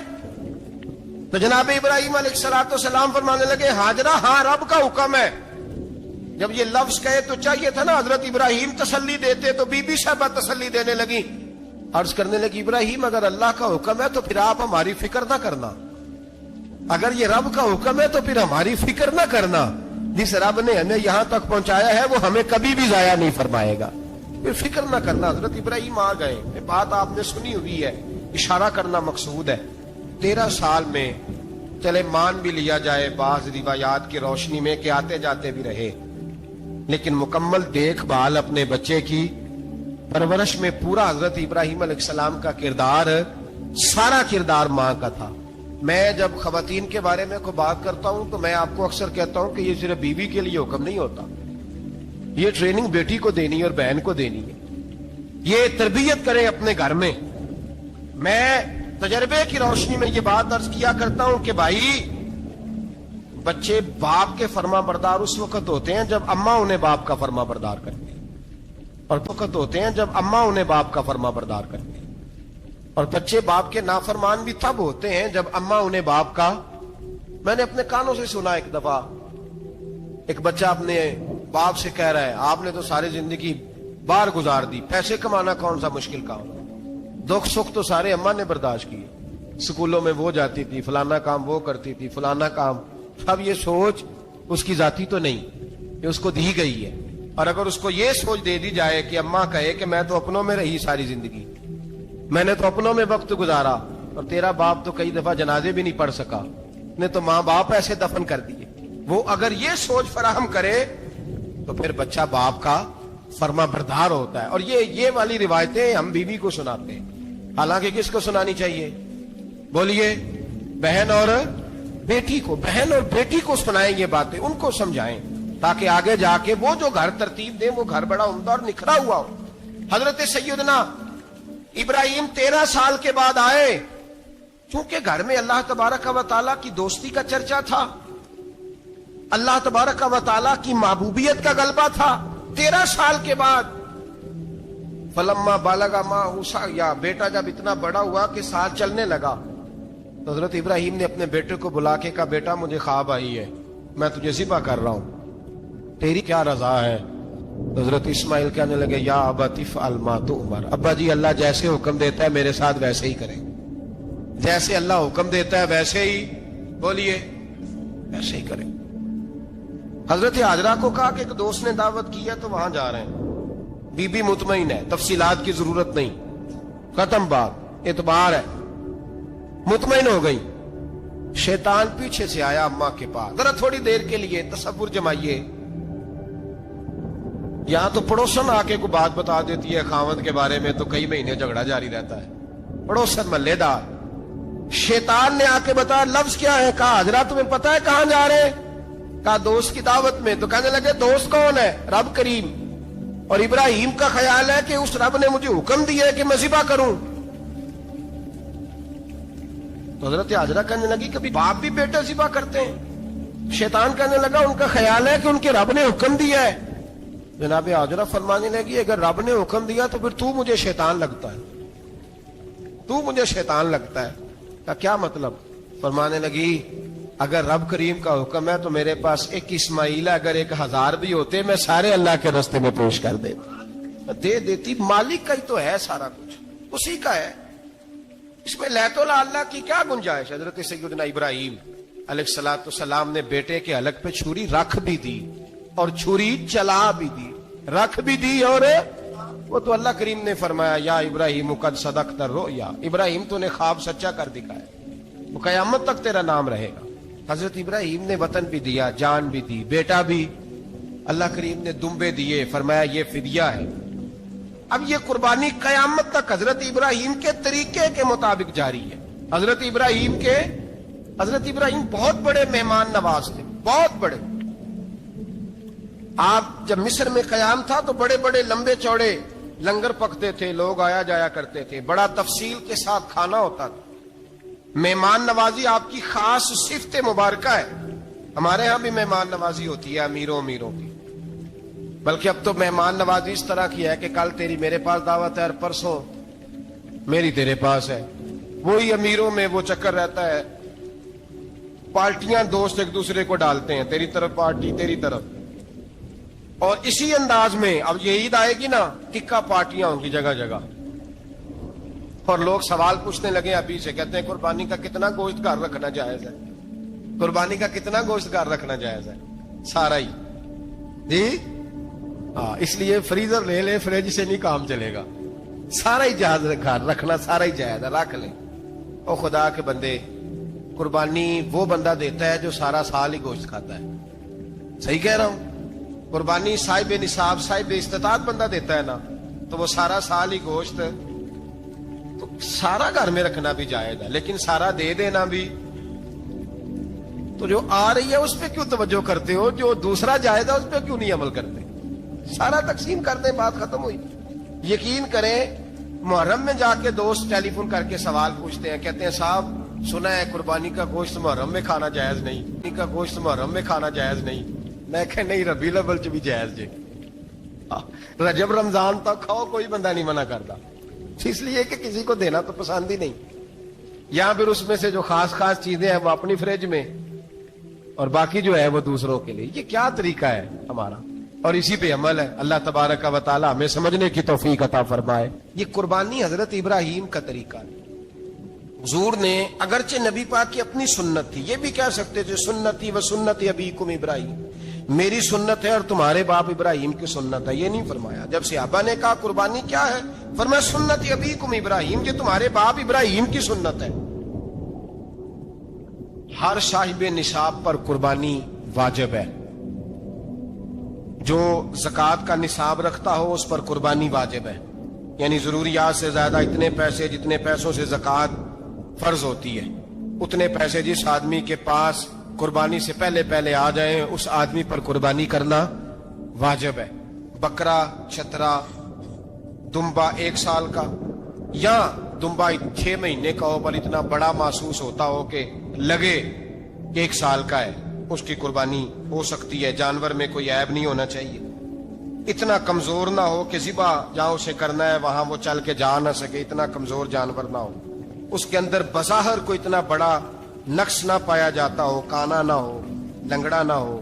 تو جناب ابراہیم علیہ السلام فرمانے لگے ہاجرہ ہاں رب کا حکم ہے. جب یہ لفظ کہے تو چاہیے تھا نا حضرت ابراہیم تسلی دیتے, تو بی بی صاحبہ تسلی دینے لگی. عرض کرنے لگی ابراہیم اگر اللہ کا حکم ہے تو پھر آپ ہماری فکر نہ کرنا, اگر یہ رب کا حکم ہے تو پھر ہماری فکر نہ کرنا. جس رب نے ہمیں یہاں تک پہنچایا ہے وہ ہمیں کبھی بھی ضائع نہیں فرمائے گا, پھر فکر نہ کرنا. حضرت ابراہیم آ گئے. بات آپ نے سنی ہوئی ہے, اشارہ کرنا مقصود ہے. 13 سال میں چلے مان بھی لیا جائے بعض روایات کی روشنی میں کہ آتے جاتے بھی رہے, لیکن مکمل دیکھ بھال اپنے بچے کی پرورش میں پورا حضرت ابراہیم علیہ السلام کا کردار, سارا کردار ماں کا تھا. میں جب خواتین کے بارے میں کوئی بات کرتا ہوں تو میں آپ کو اکثر کہتا ہوں کہ یہ صرف بیوی کے لیے حکم نہیں ہوتا, یہ ٹریننگ بیٹی کو دینی اور بہن کو دینی ہے. یہ تربیت کریں اپنے گھر میں. میں تجربے کی روشنی میں یہ بات عرض کیا کرتا ہوں کہ بھائی بچے باپ کے فرما بردار اس وقت ہوتے ہیں جب اماں انہیں باپ کا فرما بردار کرتے ہیں, اور وقت ہوتے ہیں جب اماں انہیں باپ کا فرما بردار کرتے ہیں. اور بچے باپ کے نافرمان بھی تب ہوتے ہیں جب اماں انہیں باپ کا. میں نے اپنے کانوں سے سنا ایک دفعہ ایک بچہ اپنے باپ سے کہہ رہا ہے آپ نے تو ساری زندگی باہر گزار دی, پیسے کمانا کون سا مشکل کام, دکھ سکھ تو سارے اماں نے برداشت کیے, سکولوں میں وہ جاتی تھی, فلانا کام وہ کرتی تھی, فلانا کام. اب یہ سوچ اس کی ذاتی تو نہیں، یہ اس کو دی گئی ہے. اور اگر اس کو یہ سوچ دے دی جائے کہ اماں کہے کہ میں تو اپنوں میں رہی ساری زندگی، میں نے تو اپنوں میں وقت گزارا، اور تیرا باپ تو کئی دفعہ جنازے بھی نہیں پڑھ سکا، نے تو ماں باپ ایسے دفن کر دیے، وہ اگر یہ سوچ فراہم کرے تو پھر بچہ باپ کا فرما بردار ہوتا ہے. اور یہ والی روایتیں ہم بیوی کو سناتے ہیں، حالانکہ کس کو سنانی چاہیے؟ بولیے. بہن اور بیٹی کو، بہن اور بیٹی کو سنائیں یہ باتیں، ان کو سمجھائیں، تاکہ آگے جا کے وہ جو گھر ترتیب دیں وہ گھر بڑا عمدہ اور نکھرا ہوا ہو. حضرت سیدنا ابراہیم 13 سال کے بعد آئے، چونکہ گھر میں اللہ تبارک و تعالیٰ کی دوستی کا چرچا تھا، اللہ تبارک و تعالیٰ کی محبوبیت کا غلبہ تھا. 13 سال کے بعد فلما بالغ معہ سعیا، بیٹا جب اتنا بڑا ہوا کہ ساتھ چلنے لگا، تو حضرت ابراہیم نے اپنے بیٹے کو بلا کے کہا بیٹا مجھے خواب آئی ہے، میں تجھے ذبح کر رہا ہوں، تیری کیا رضا ہے؟ تو حضرت اسماعیل کہنے لگے یا ابت افعل ما تؤمر، ابا جی اللہ جیسے حکم دیتا ہے میرے ساتھ ویسے ہی کریں، جیسے اللہ حکم دیتا ہے ویسے ہی، بولیے ویسے ہی کریں. حضرت حاجرہ کو کہا کہ ایک دوست نے دعوت کی ہے تو وہاں جا رہے ہیں، بی بی مطمئن ہے، تفصیلات کی ضرورت نہیں، ختم بات، اعتبار ہے، مطمئن ہو گئی. شیطان پیچھے سے آیا اماں کے پاس، ذرا تھوڑی دیر کے لیے تصور جمائیے، یہاں تو پڑوسن آ کے کوئی بات بتا دیتی ہے خاوند کے بارے میں تو کئی مہینے جھگڑا جاری رہتا ہے، پڑوسن محلے دار. شیطان نے آ کے بتایا لفظ کیا ہے؟ کہا حاجرہ تمہیں پتا ہے کہاں جا رہے؟ کہا دوست کی دعوت میں. تو کہنے لگے دوست کون ہے؟ رب کریم. اور ابراہیم کا خیال ہے کہ اس رب نے مجھے حکم دیا ہے کہ میں ذبح کروں. تو حضرت حاجرہ کہنے لگی کبھی باپ بھی بیٹا ذبح کرتے ہیں؟ شیطان کہنے لگا ان کا خیال ہے کہ ان کے رب نے حکم دیا ہے. جناب حاجرہ فرمانے لگی اگر رب نے حکم دیا تو پھر تو مجھے شیطان لگتا ہے، تو مجھے شیطان لگتا ہے. کا کیا مطلب؟ فرمانے لگی اگر رب کریم کا حکم ہے تو میرے پاس ایک اسماعیل ہے، اگر 1000 بھی ہوتے میں سارے اللہ کے راستے میں پیش کر دے دیتی. مالک کا ہی تو ہے سارا کچھ، اسی کا ہے، اس میں لیت اللہ کی کیا گنجائش؟ حضرت سیدنا ابراہیم علیہ السلام نے بیٹے کے حلق پہ چھری رکھ بھی دی اور چھری چلا بھی دی، رکھ بھی دی، اور وہ تو اللہ کریم نے فرمایا یا ابراہیم قد صدقت الرؤیا، ابراہیم تو نے خواب سچا کر دکھایا، وہ قیامت تک تیرا نام رہے گا. حضرت ابراہیم نے وطن بھی دیا، جان بھی دی، بیٹا بھی، اللہ کریم نے دمبے دیے، فرمایا یہ فدیہ ہے. اب یہ قربانی قیامت تک حضرت ابراہیم کے طریقے کے مطابق جاری ہے. حضرت ابراہیم بہت بڑے مہمان نواز تھے، بہت بڑے. آپ جب مصر میں قیام تھا تو بڑے بڑے لمبے چوڑے لنگر پکتے تھے، لوگ آیا جایا کرتے تھے، بڑا تفصیل کے ساتھ کھانا ہوتا تھا. مہمان نوازی آپ کی خاص صفت مبارکہ ہے. ہمارے ہاں بھی مہمان نوازی ہوتی ہے امیروں کی، بلکہ اب تو مہمان نوازی اس طرح کی ہے کہ کل تیری میرے پاس دعوت ہے اور پرسوں میری تیرے پاس ہے. وہی امیروں میں وہ چکر رہتا ہے، پارٹیاں دوست ایک دوسرے کو ڈالتے ہیں، تیری طرف پارٹی تیری طرف. اور اسی انداز میں اب یہ عید آئے گی نا، ٹکا پارٹیاں ہوں گی جگہ جگہ، اور لوگ سوال پوچھنے لگے ابھی سے، کہتے ہیں قربانی کا کتنا گوشت گھر رکھنا جائز ہے؟ قربانی کا کتنا گوشت گھر رکھنا جائز ہے؟ سارا ہی جی ہاں، اس لیے فریزر لے لے، فریج سے نہیں کام چلے گا، سارا ہی جہاز گھر رکھنا سارا ہی جائز ہے، رکھ لیں. او خدا کے بندے، قربانی وہ بندہ دیتا ہے جو سارا سال ہی گوشت کھاتا ہے. صحیح کہہ رہا ہوں؟ قربانی صاحب نصاب صاحب استطاعت بندہ دیتا ہے نا، تو وہ سارا سال ہی گوشت، تو سارا گھر میں رکھنا بھی جائز ہے، لیکن سارا دے دینا بھی. تو جو آ رہی ہے اس پہ کیوں توجہ کرتے ہو؟ جو دوسرا جائز ہے اس پہ کیوں نہیں عمل کرتے؟ سارا تقسیم کر دیں، بات ختم ہوئی. یقین کریں محرم میں جا کے دوست ٹیلی فون کر کے سوال پوچھتے ہیں، کہتے ہیں صاحب سنا ہے قربانی کا گوشت محرم میں کھانا جائز نہیں، قربانی کا گوشت محرم میں کھانا جائز نہیں. میں کہ نہیں، ربیع الاول چ بھی جائز جی، رجب رمضان تک کھاؤ، کوئی بندہ نہیں منع کرتا، اس لیے کہ کسی کو دینا تو پسند ہی نہیں. یا پھر اس میں سے جو خاص چیزیں ہیں وہ اپنی فریج میں، اور باقی جو ہے وہ دوسروں کے لیے. یہ کیا طریقہ ہے ہمارا؟ اور اسی پہ عمل ہے. اللہ تبارک و تعالی ہمیں سمجھنے کی توفیق عطا فرمائے. یہ قربانی حضرت ابراہیم کا طریقہ ہے. حضور نے اگرچہ نبی پاک کی اپنی سنت تھی، یہ بھی کہہ سکتے تھے سنتی و سنت ابیکم ابراہیم، میری سنت ہے اور تمہارے باپ ابراہیم کی سنت ہے، یہ نہیں فرمایا۔ جب صحابہ نے کہا قربانی کیا ہے، فرمایا سنت ابیکم ابراہیم، یہ تمہارے باپ ابراہیم کی سنت ہے۔ ہر صاحب نصاب پر قربانی واجب ہے، جو زکوٰۃ کا نصاب رکھتا ہو اس پر قربانی واجب ہے، یعنی ضروریات سے زیادہ اتنے پیسے، جتنے پیسوں سے زکوٰۃ فرض ہوتی ہے اتنے پیسے جس آدمی کے پاس قربانی سے پہلے پہلے آ جائیں اس آدمی پر قربانی کرنا واجب ہے۔ بکرا، چھترا، دمبا 1 سال کا یا دمبا 6 مہینے کا ہو پر اتنا بڑا محسوس ہوتا ہو کہ لگے 1 سال کا ہے، اس کی قربانی ہو سکتی ہے، جانور میں کوئی عیب نہیں ہونا چاہیے، اتنا کمزور نہ ہو کہ ذبح جہاں اسے کرنا ہے وہاں وہ چل کے جا نہ سکے، اتنا کمزور جانور نہ ہو، اس کے اندر بظاہر کوئی اتنا بڑا نقص نہ پایا جاتا ہو، کانا نہ ہو، لنگڑا نہ ہو،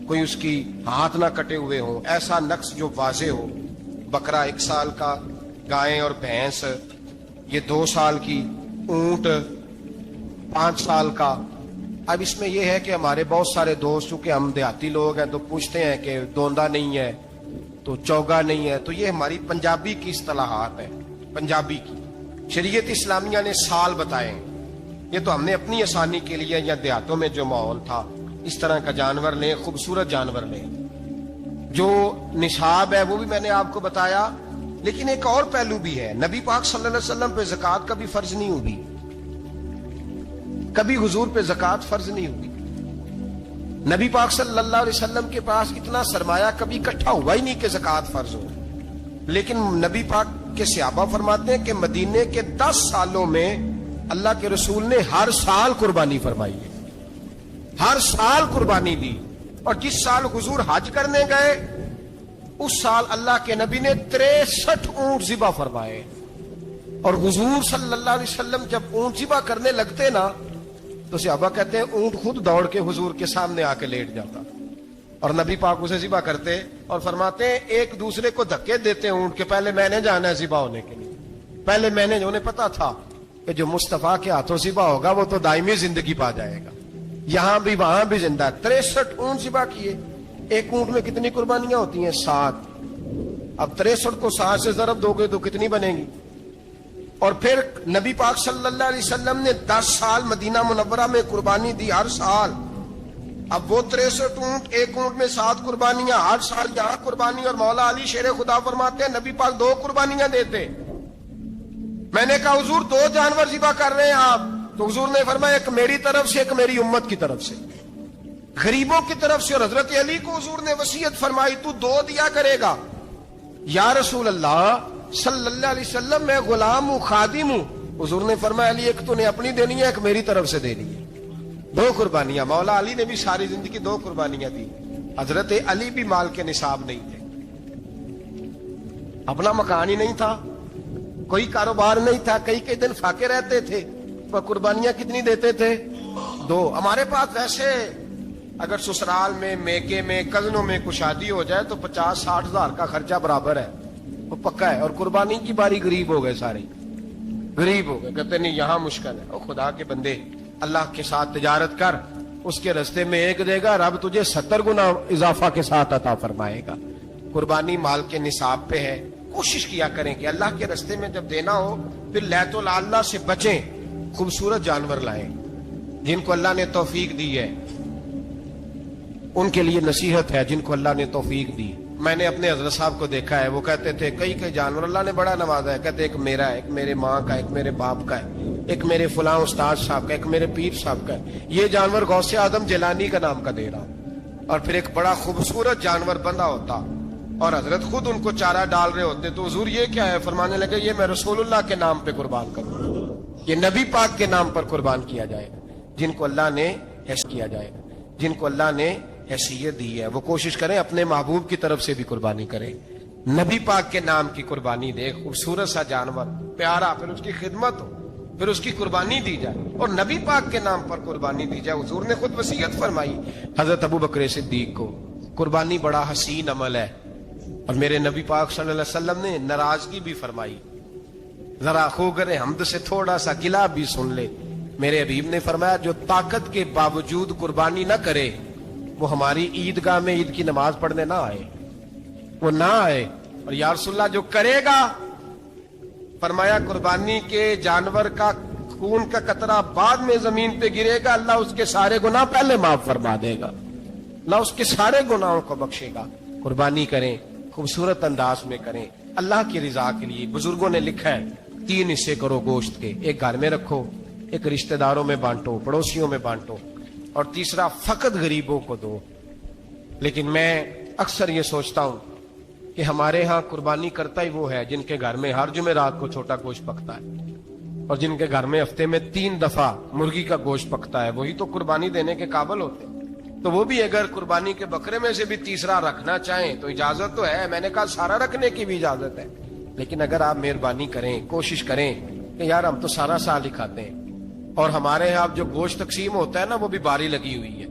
کوئی اس کی ہاتھ نہ کٹے ہوئے ہو، ایسا نقص جو واضح ہو۔ بکرا 1 سال کا، گائیں اور بھینس یہ 2 سال کی، اونٹ 5 سال کا۔ اب اس میں یہ ہے کہ ہمارے بہت سارے دوست، چونکہ ہم دیہاتی لوگ ہیں تو پوچھتے ہیں کہ دوندا نہیں ہے تو چوگا نہیں ہے، تو یہ ہماری پنجابی کی اصطلاحات ہیں، پنجابی کی۔ شریعت اسلامیہ نے سال بتائے، یہ تو ہم نے اپنی آسانی کے لیے، یا دیہاتوں میں جو ماحول تھا اس طرح کا جانور لیں، خوبصورت جانور لیں۔ جو نصاب ہے وہ بھی میں نے آپ کو بتایا، لیکن ایک اور پہلو بھی ہے، نبی پاک صلی اللہ علیہ وسلم پہ زکوٰۃ کبھی فرض نہیں ہوگی، کبھی حضور پہ زکوٰۃ فرض نہیں ہوگی۔ نبی پاک صلی اللہ علیہ وسلم کے پاس اتنا سرمایہ کبھی اکٹھا ہوا ہی نہیں کہ زکوٰۃ فرض ہو، لیکن نبی پاک کے صحابہ فرماتے ہیں کہ مدینے کے 10 سالوں میں اللہ کے رسول نے ہر سال قربانی فرمائی ہے، ہر سال قربانی دی، اور جس سال حضور حج کرنے گئے اس سال اللہ کے نبی نے 63 اونٹ ذبح فرمائے، اور حضور صلی اللہ علیہ وسلم جب اونٹ ذبح کرنے لگتے نا تو صحابہ کہتے ہیں اونٹ خود دوڑ کے حضور کے سامنے آ کے لیٹ جاتا، اور نبی پاک اسے ذبح کرتے اور فرماتے ہیں ایک دوسرے کو دھکے دیتے اونٹ کے، پہلے میں نے جانا ہے ذبح ہونے کے لیے، پہلے میں نے، انہیں پتا تھا کہ جو مصطفیٰ کے ہاتھوں ذبح ہوگا وہ تو دائمی زندگی پا جائے گا، یہاں بھی وہاں بھی زندہ۔ 63 اونٹ ذبح کیے، ایک اونٹ میں کتنی قربانیاں ہوتی ہیں؟ 7۔ اب 63 کو 7 سے ضرب دو گے تو کتنی بنے گی؟ اور پھر نبی پاک صلی اللہ علیہ وسلم نے 10 سال مدینہ منورہ میں قربانی دی، ہر سال۔ اب وہ 63 اونٹ، ایک اونٹ میں 7 قربانیاں، ہر سال یہاں قربانی، اور مولا علی شیر خدا فرماتے ہیں نبی پاک 2 قربانیاں دیتے۔ میں نے کہا حضور 2 جانور ذبح کر رہے ہیں آپ، تو حضور نے فرمایا ایک میری طرف سے، ایک میری امت کی طرف سے، غریبوں کی طرف سے۔ اور حضرت علی کو حضور نے وصیت فرمائی تو 2 دیا کرے گا۔ یا رسول اللہ صلی اللہ علیہ وسلم میں غلام ہوں، خادم ہوں۔ حضور نے فرمایا علی ایک تو نے اپنی دینی ہے، ایک میری طرف سے دینی ہے۔ 2 قربانیاں۔ مولا علی نے بھی ساری زندگی 2 قربانیاں دی۔ حضرت علی بھی مال کے نصاب نہیں تھے، اپنا مکان ہی نہیں تھا، کوئی کاروبار نہیں تھا، کئی دن فاقے رہتے تھے، پر قربانیاں کتنی دیتے تھے؟ 2۔ ہمارے پاس ویسے اگر سسرال میں، میکے میں، کزنوں میں کچھ شادی ہو جائے تو 50-60 ہزار کا خرچہ برابر ہے، وہ پکا ہے۔ اور قربانی کی باری غریب ہو گئے، سارے غریب ہو گئے، کہتے نہیں یہاں مشکل ہے۔ اور خدا کے بندے اللہ کے ساتھ تجارت کر، اس کے رستے میں 1 دے گا، رب تجھے 70 گنا اضافہ کے ساتھ عطا فرمائے گا۔ قربانی مال کے نصاب پہ ہے۔ کوشش کیا کریں کہ اللہ کے رستے میں جب دینا ہو پھر لیت اللہ سے بچیں، خوبصورت جانور لائیں۔ جن کو اللہ نے توفیق دی ہے ان کے لیے نصیحت ہے، جن کو اللہ نے توفیق دی۔ میں نے اپنے حضرت صاحب کو دیکھا ہے، وہ کہتے تھے کئی جانور اللہ نے بڑا نوازا ہے، کہتے ایک میرا ہے، ایک میرے ماں کا، ایک میرے باپ کا ہے، ایک میرے فلاں استاد صاحب کا، ایک میرے پیر صاحب کا ہے۔ یہ جانور غوث اعظم جیلانی کا نام کا دے رہا ہوں۔ اور پھر ایک بڑا خوبصورت جانور بندہ ہوتا اور حضرت خود ان کو چارہ ڈال رہے ہوتے، تو حضور یہ کیا ہے؟ فرمانے لگے یہ میں رسول اللہ کے نام پہ قربان کروں، یہ نبی پاک کے نام پر قربان کیا جائے گا۔ جن کو اللہ نے کیا جائے گا، جن کو اللہ نے حیثیت دی ہے، وہ کوشش کریں اپنے محبوب کی طرف سے بھی قربانی کریں، نبی پاک کے نام کی قربانی دے۔ خوبصورت سا جانور پیارا، پھر اس کی خدمت ہو، پھر اس کی قربانی دی جائے، اور نبی پاک کے نام پر قربانی دی جائے۔ حضور نے خود وصیت فرمائی حضرت ابو بکر صدیق کو، قربانی بڑا حسین عمل ہے، اور میرے نبی پاک صلی اللہ علیہ وسلم نے ناراضگی بھی فرمائی ذرا خوگر حمد سے تھوڑا سا گلا بھی سن لے. میرے حبیب نے فرمایا جو طاقت کے باوجود قربانی نہ کرے وہ ہماری عیدگاہ میں عید کی نماز پڑھنے نہ آئے، وہ نہ آئے. اور یا رسول اللہ جو کرے گا، فرمایا قربانی کے جانور کا خون کا قطرہ بعد میں زمین پہ گرے گا، اللہ اس کے سارے گناہ پہلے معاف فرما دے گا، اللہ اس کے سارے گناہوں کو بخشے گا. قربانی کریں، خوبصورت انداز میں کریں، اللہ کی رضا کے لیے. بزرگوں نے لکھا ہے 3 حصے کرو گوشت کے، ایک گھر میں رکھو، ایک رشتہ داروں میں بانٹو، پڑوسیوں میں بانٹو، اور تیسرا فقط غریبوں کو دو. لیکن میں اکثر یہ سوچتا ہوں کہ ہمارے ہاں قربانی کرتا ہی وہ ہے جن کے گھر میں ہر جمعرات کو چھوٹا گوشت پکتا ہے، اور جن کے گھر میں ہفتے میں 3 دفعہ مرغی کا گوشت پکتا ہے، وہی تو قربانی دینے کے قابل ہوتے ہیں. تو وہ بھی اگر قربانی کے بکرے میں سے بھی تیسرا رکھنا چاہیں تو اجازت تو ہے. میں نے کہا سارا رکھنے کی بھی اجازت ہے، لیکن اگر آپ مہربانی کریں، کوشش کریں کہ یار ہم تو سارا سال ہی کھاتے ہیں، اور ہمارے یہاں جو گوشت تقسیم ہوتا ہے نا وہ بھی باری لگی ہوئی ہے.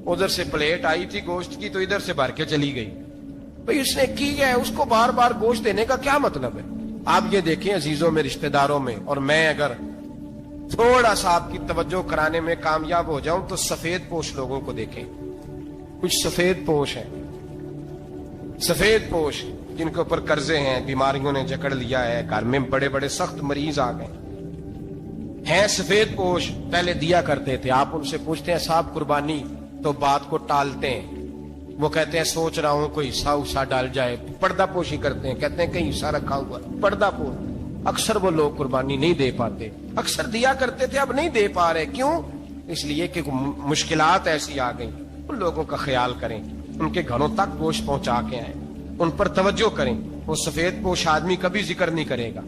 ادھر سے پلیٹ آئی تھی گوشت کی تو ادھر سے بھر کے چلی گئی. بھئی اس نے کی ہے، اس کو بار بار گوشت دینے کا کیا مطلب ہے؟ آپ یہ دیکھیں عزیزوں میں، رشتہ داروں میں، اور میں اگر تھوڑا سا آپ کی توجہ کرانے میں کامیاب ہو جاؤں تو سفید پوش لوگوں کو دیکھیں. کچھ سفید پوش ہیں، سفید پوش جن کے اوپر قرضے ہیں، بیماریوں نے جکڑ لیا ہے، گھر میں بڑے بڑے سخت مریض آ گئے ہیں. سفید پوش پہلے دیا کرتے تھے. آپ ان سے پوچھتے ہیں صاحب قربانی، تو بات کو ٹالتے ہیں. وہ کہتے ہیں سوچ رہا ہوں کوئی حصہ اسا ڈال جائے. پردہ پوشی کرتے ہیں، کہتے ہیں کہیں حصہ رکھا ہوا، پردہ پوش. اکثر وہ لوگ قربانی نہیں دے پاتے. اکثر دیا کرتے تھے، اب نہیں دے پا رہے. کیوں؟ اس لیے کہ مشکلات ایسی آ گئیں. ان لوگوں کا خیال کریں، ان کے گھروں تک گوشت پہنچا کے آئیں، ان پر توجہ کریں. وہ سفید پوش آدمی کبھی ذکر نہیں کرے گا.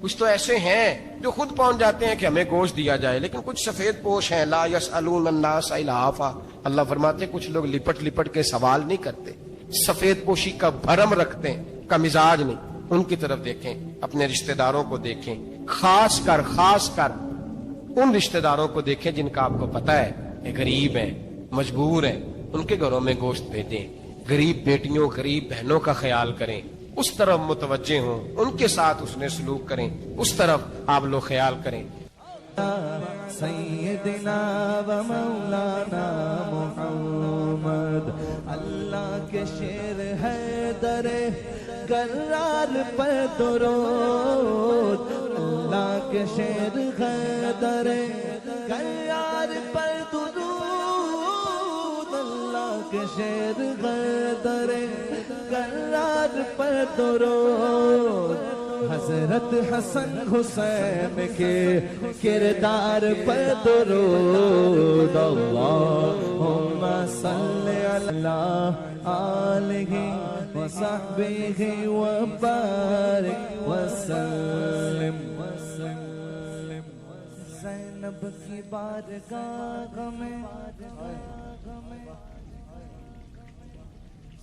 کچھ تو ایسے ہیں جو خود پہنچ جاتے ہیں کہ ہمیں گوشت دیا جائے، لیکن کچھ سفید پوش ہیں لا یسألون الناس الہافا. اللہ فرماتے ہیں کچھ لوگ لپٹ لپٹ کے سوال نہیں کرتے، سفید پوشی کا بھرم رکھتے ہیں، کا مزاج نہیں. ان کی طرف دیکھیں، اپنے رشتہ داروں کو دیکھیں، خاص کر ان رشتہ داروں کو دیکھیں جن کا آپ کو پتا ہے کہ غریب ہیں، مجبور ہیں. ان کے گھروں میں گوشت بھیجیں. غریب بیٹیوں، غریب بہنوں کا خیال کریں، اس طرف متوجہ ہوں، ان کے ساتھ اس نے سلوک کریں، اس طرف آپ لوگ خیال کریں. سیدنا و مولانا محمد، اللہ کے شیر ہے در کرار پر درود. اللہ کے شیر ہے در کرار پر درود. اللہ کے شیر ہے در کرار پر درود. حضرت حسن حسین کے کردار پر درود. اللہم صلی علی آلہ وصحبہ وبارک وسلم. زینب کی بارگاہ میں،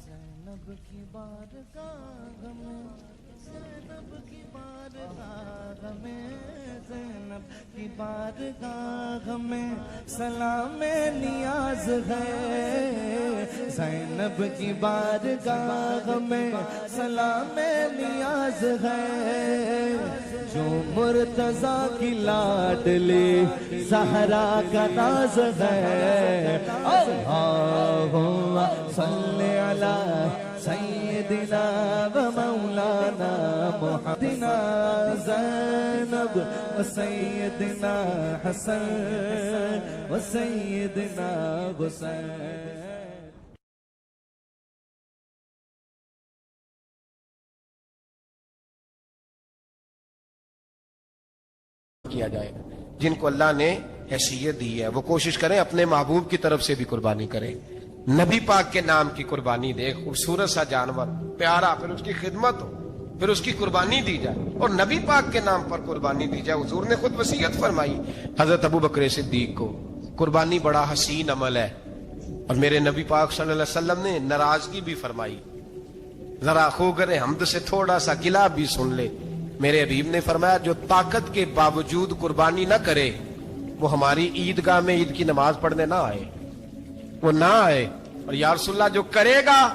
زینب کی بارگاہ میں، زینب کی بارگاہ میں، زینب کی بارگاہ میں سلام نیاز ہے. زینب کی بارگاہ میں سلام نیاز ہے. جو مرتضیٰ کی لاڈلی زہرا کا ناز ہے. اللہم صلی علی سیدنا و مولانا محمدنا زینب و سیدنا حسن و سیدنا حسین. کیا جائے گا. جن کو اللہ نے حیثیت دی ہے وہ کوشش کریں اپنے محبوب کی طرف سے بھی قربانی کریں. نبی پاک کے نام کی قربانی دے، خوبصورت سا جانور پیارا، پھر اس کی خدمت ہو، پھر اس کی قربانی دی جائے، اور نبی پاک کے نام پر قربانی دی جائے. حضور نے خود وصیت فرمائی حضرت ابو بکر صدیق کو، قربانی بڑا حسین عمل ہے. اور میرے نبی پاک صلی اللہ علیہ وسلم نے ناراضگی بھی فرمائی. ذرا خوگر حمد سے تھوڑا سا گلا بھی سن لے. میرے حبیب نے فرمایا جو طاقت کے باوجود قربانی نہ کرے وہ ہماری عیدگاہ میں عید کی نماز پڑھنے نہ آئے، وہ نہ آئے. اور یا رسول اللہ جو کرے گا،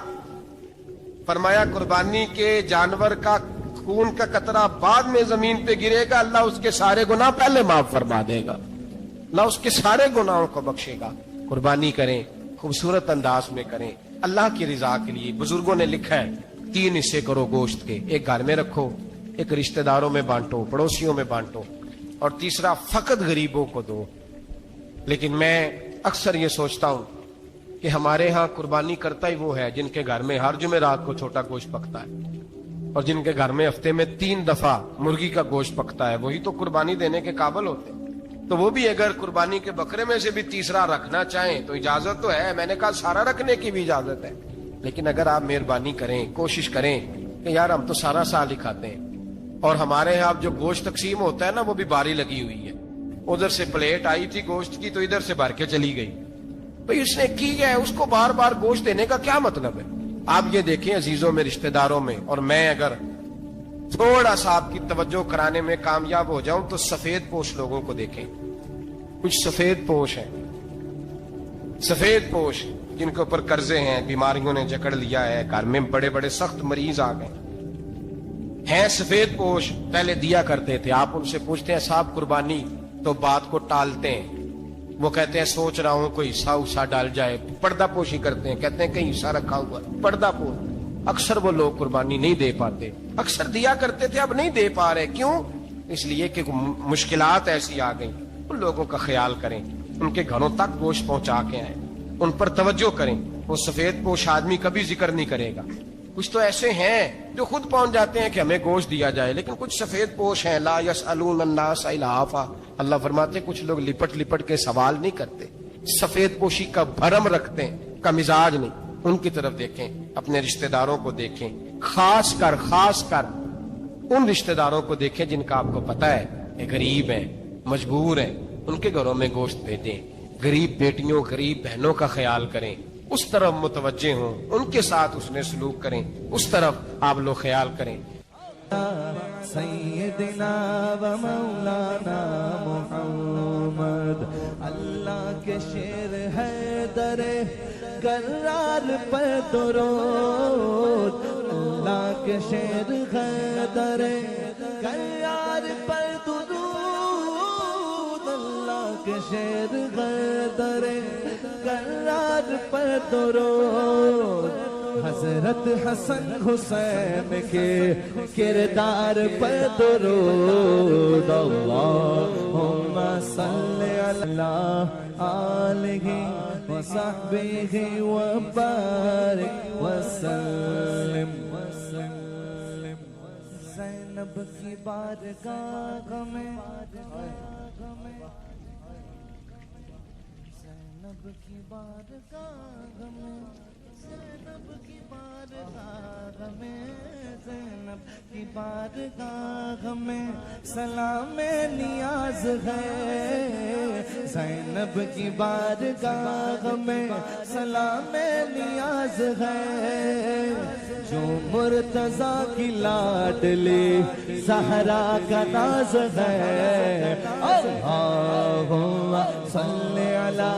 فرمایا قربانی کے جانور کا خون کا قطرہ بعد میں زمین پہ گرے گا، اللہ اس کے سارے گناہ پہلے معاف فرما دے گا، اللہ اس کے سارے گناہوں کو بخشے گا۔ قربانی کریں، خوبصورت انداز میں کریں، اللہ کی رضا کے لیے۔ بزرگوں نے لکھا ہے 3 حصے کرو گوشت کے، ایک گھر میں رکھو، ایک رشتہ داروں میں بانٹو، پڑوسیوں میں بانٹو، اور تیسرا فقط غریبوں کو دو۔ لیکن میں اکثر یہ سوچتا ہوں کہ ہمارے ہاں قربانی کرتا ہی وہ ہے جن کے گھر میں ہر جمعرات کو چھوٹا گوشت پکتا ہے، اور جن کے گھر میں ہفتے میں 3 دفعہ مرغی کا گوشت پکتا ہے، وہی تو قربانی دینے کے قابل ہوتے ہیں۔ تو وہ بھی اگر قربانی کے بکرے میں سے بھی تیسرا رکھنا چاہیں تو اجازت تو ہے، میں نے کہا سارا رکھنے کی بھی اجازت ہے، لیکن اگر آپ مہربانی کریں، کوشش کریں کہ یار ہم تو سارا سال ہی کھاتے ہیں، اور ہمارے یہاں جو گوشت تقسیم ہوتا ہے نا وہ بھی باری لگی ہوئی ہے، ادھر سے پلیٹ آئی تھی گوشت کی تو ادھر سے بھر کے چلی گئی، بھئی اس نے کی ہے، اس کو بار بار گوشت دینے کا کیا مطلب ہے؟ آپ یہ دیکھیں عزیزوں میں، رشتہ داروں میں، اور میں اگر تھوڑا سا آپ کی توجہ کرانے میں کامیاب ہو جاؤں تو سفید پوش لوگوں کو دیکھیں، کچھ سفید پوش ہیں، سفید پوش جن کے اوپر قرضے ہیں، بیماریوں نے جکڑ لیا ہے، گھر میں بڑے بڑے سخت مریض آ گئے ہیں، سفید پوش پہلے دیا کرتے تھے، آپ ان سے پوچھتے ہیں صاحب قربانی، تو بات کو ٹالتے ہیں، وہ کہتے ہیں سوچ رہا ہوں کوئی حصہ اسا ڈال جائے، پردہ پوشی کرتے ہیں، کہتے ہیں کہیں حصہ رکھا ہوا، پردہ پوش۔ اکثر وہ لوگ قربانی نہیں دے پاتے، اکثر دیا کرتے تھے اب نہیں دے پا رہے، کیوں؟ اس لیے کہ مشکلات ایسی آ گئیں۔ ان لوگوں کا خیال کریں، ان کے گھروں تک گوشت پہنچا کے آئیں، ان پر توجہ کریں۔ وہ سفید پوش آدمی کبھی ذکر نہیں کرے گا، کچھ تو ایسے ہیں جو خود پہنچ جاتے ہیں کہ ہمیں گوشت دیا جائے، لیکن کچھ سفید پوش ہیں لا یسألون الناس الحافا، اللہ فرماتے ہیں کچھ لوگ لپٹ لپٹ کے سوال نہیں کرتے، سفید پوشی کا بھرم رکھتے ہیں، کا مزاج نہیں۔ ان کی طرف دیکھیں، اپنے رشتہ داروں کو دیکھیں، خاص کر ان رشتہ داروں کو دیکھیں جن کا آپ کو پتا ہے کہ غریب ہیں، مجبور ہیں، ان کے گھروں میں گوشت بھیجیں۔ غریب بیٹیوں، غریب بہنوں کا خیال کریں، اس طرف متوجہ ہوں، ان کے ساتھ اس نے سلوک کریں، اس طرف آپ لوگ خیال کریں۔ سیدنا و مولانا محمد، اللہ کے شیر ہے در کرار پر درود، اللہ کے شیر ہے در کرار پر درود، اللہ کے شیر ہے در کرار پر درود، حضرت حسن حسین کے کردار پر درود، اللہم صلی علی آلہ وصحبہ وبارک وسلم۔ زینب کی بارگاہ میں، زینب کی بارگاہ میں، زینب کی بارگاہ میں، زینب کی بارگاہ میں سلام نیاز ہے، زینب کی بارگاہ میں سلام نیاز ہے، جو مرتضیٰ کی لاڈلی زہرا کا ناز ہے، اللہم صلی علی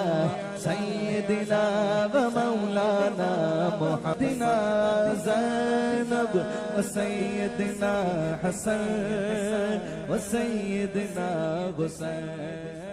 سیدنا و مولانا محمدنا زینب و سیدنا حسن و سیدنا حسین۔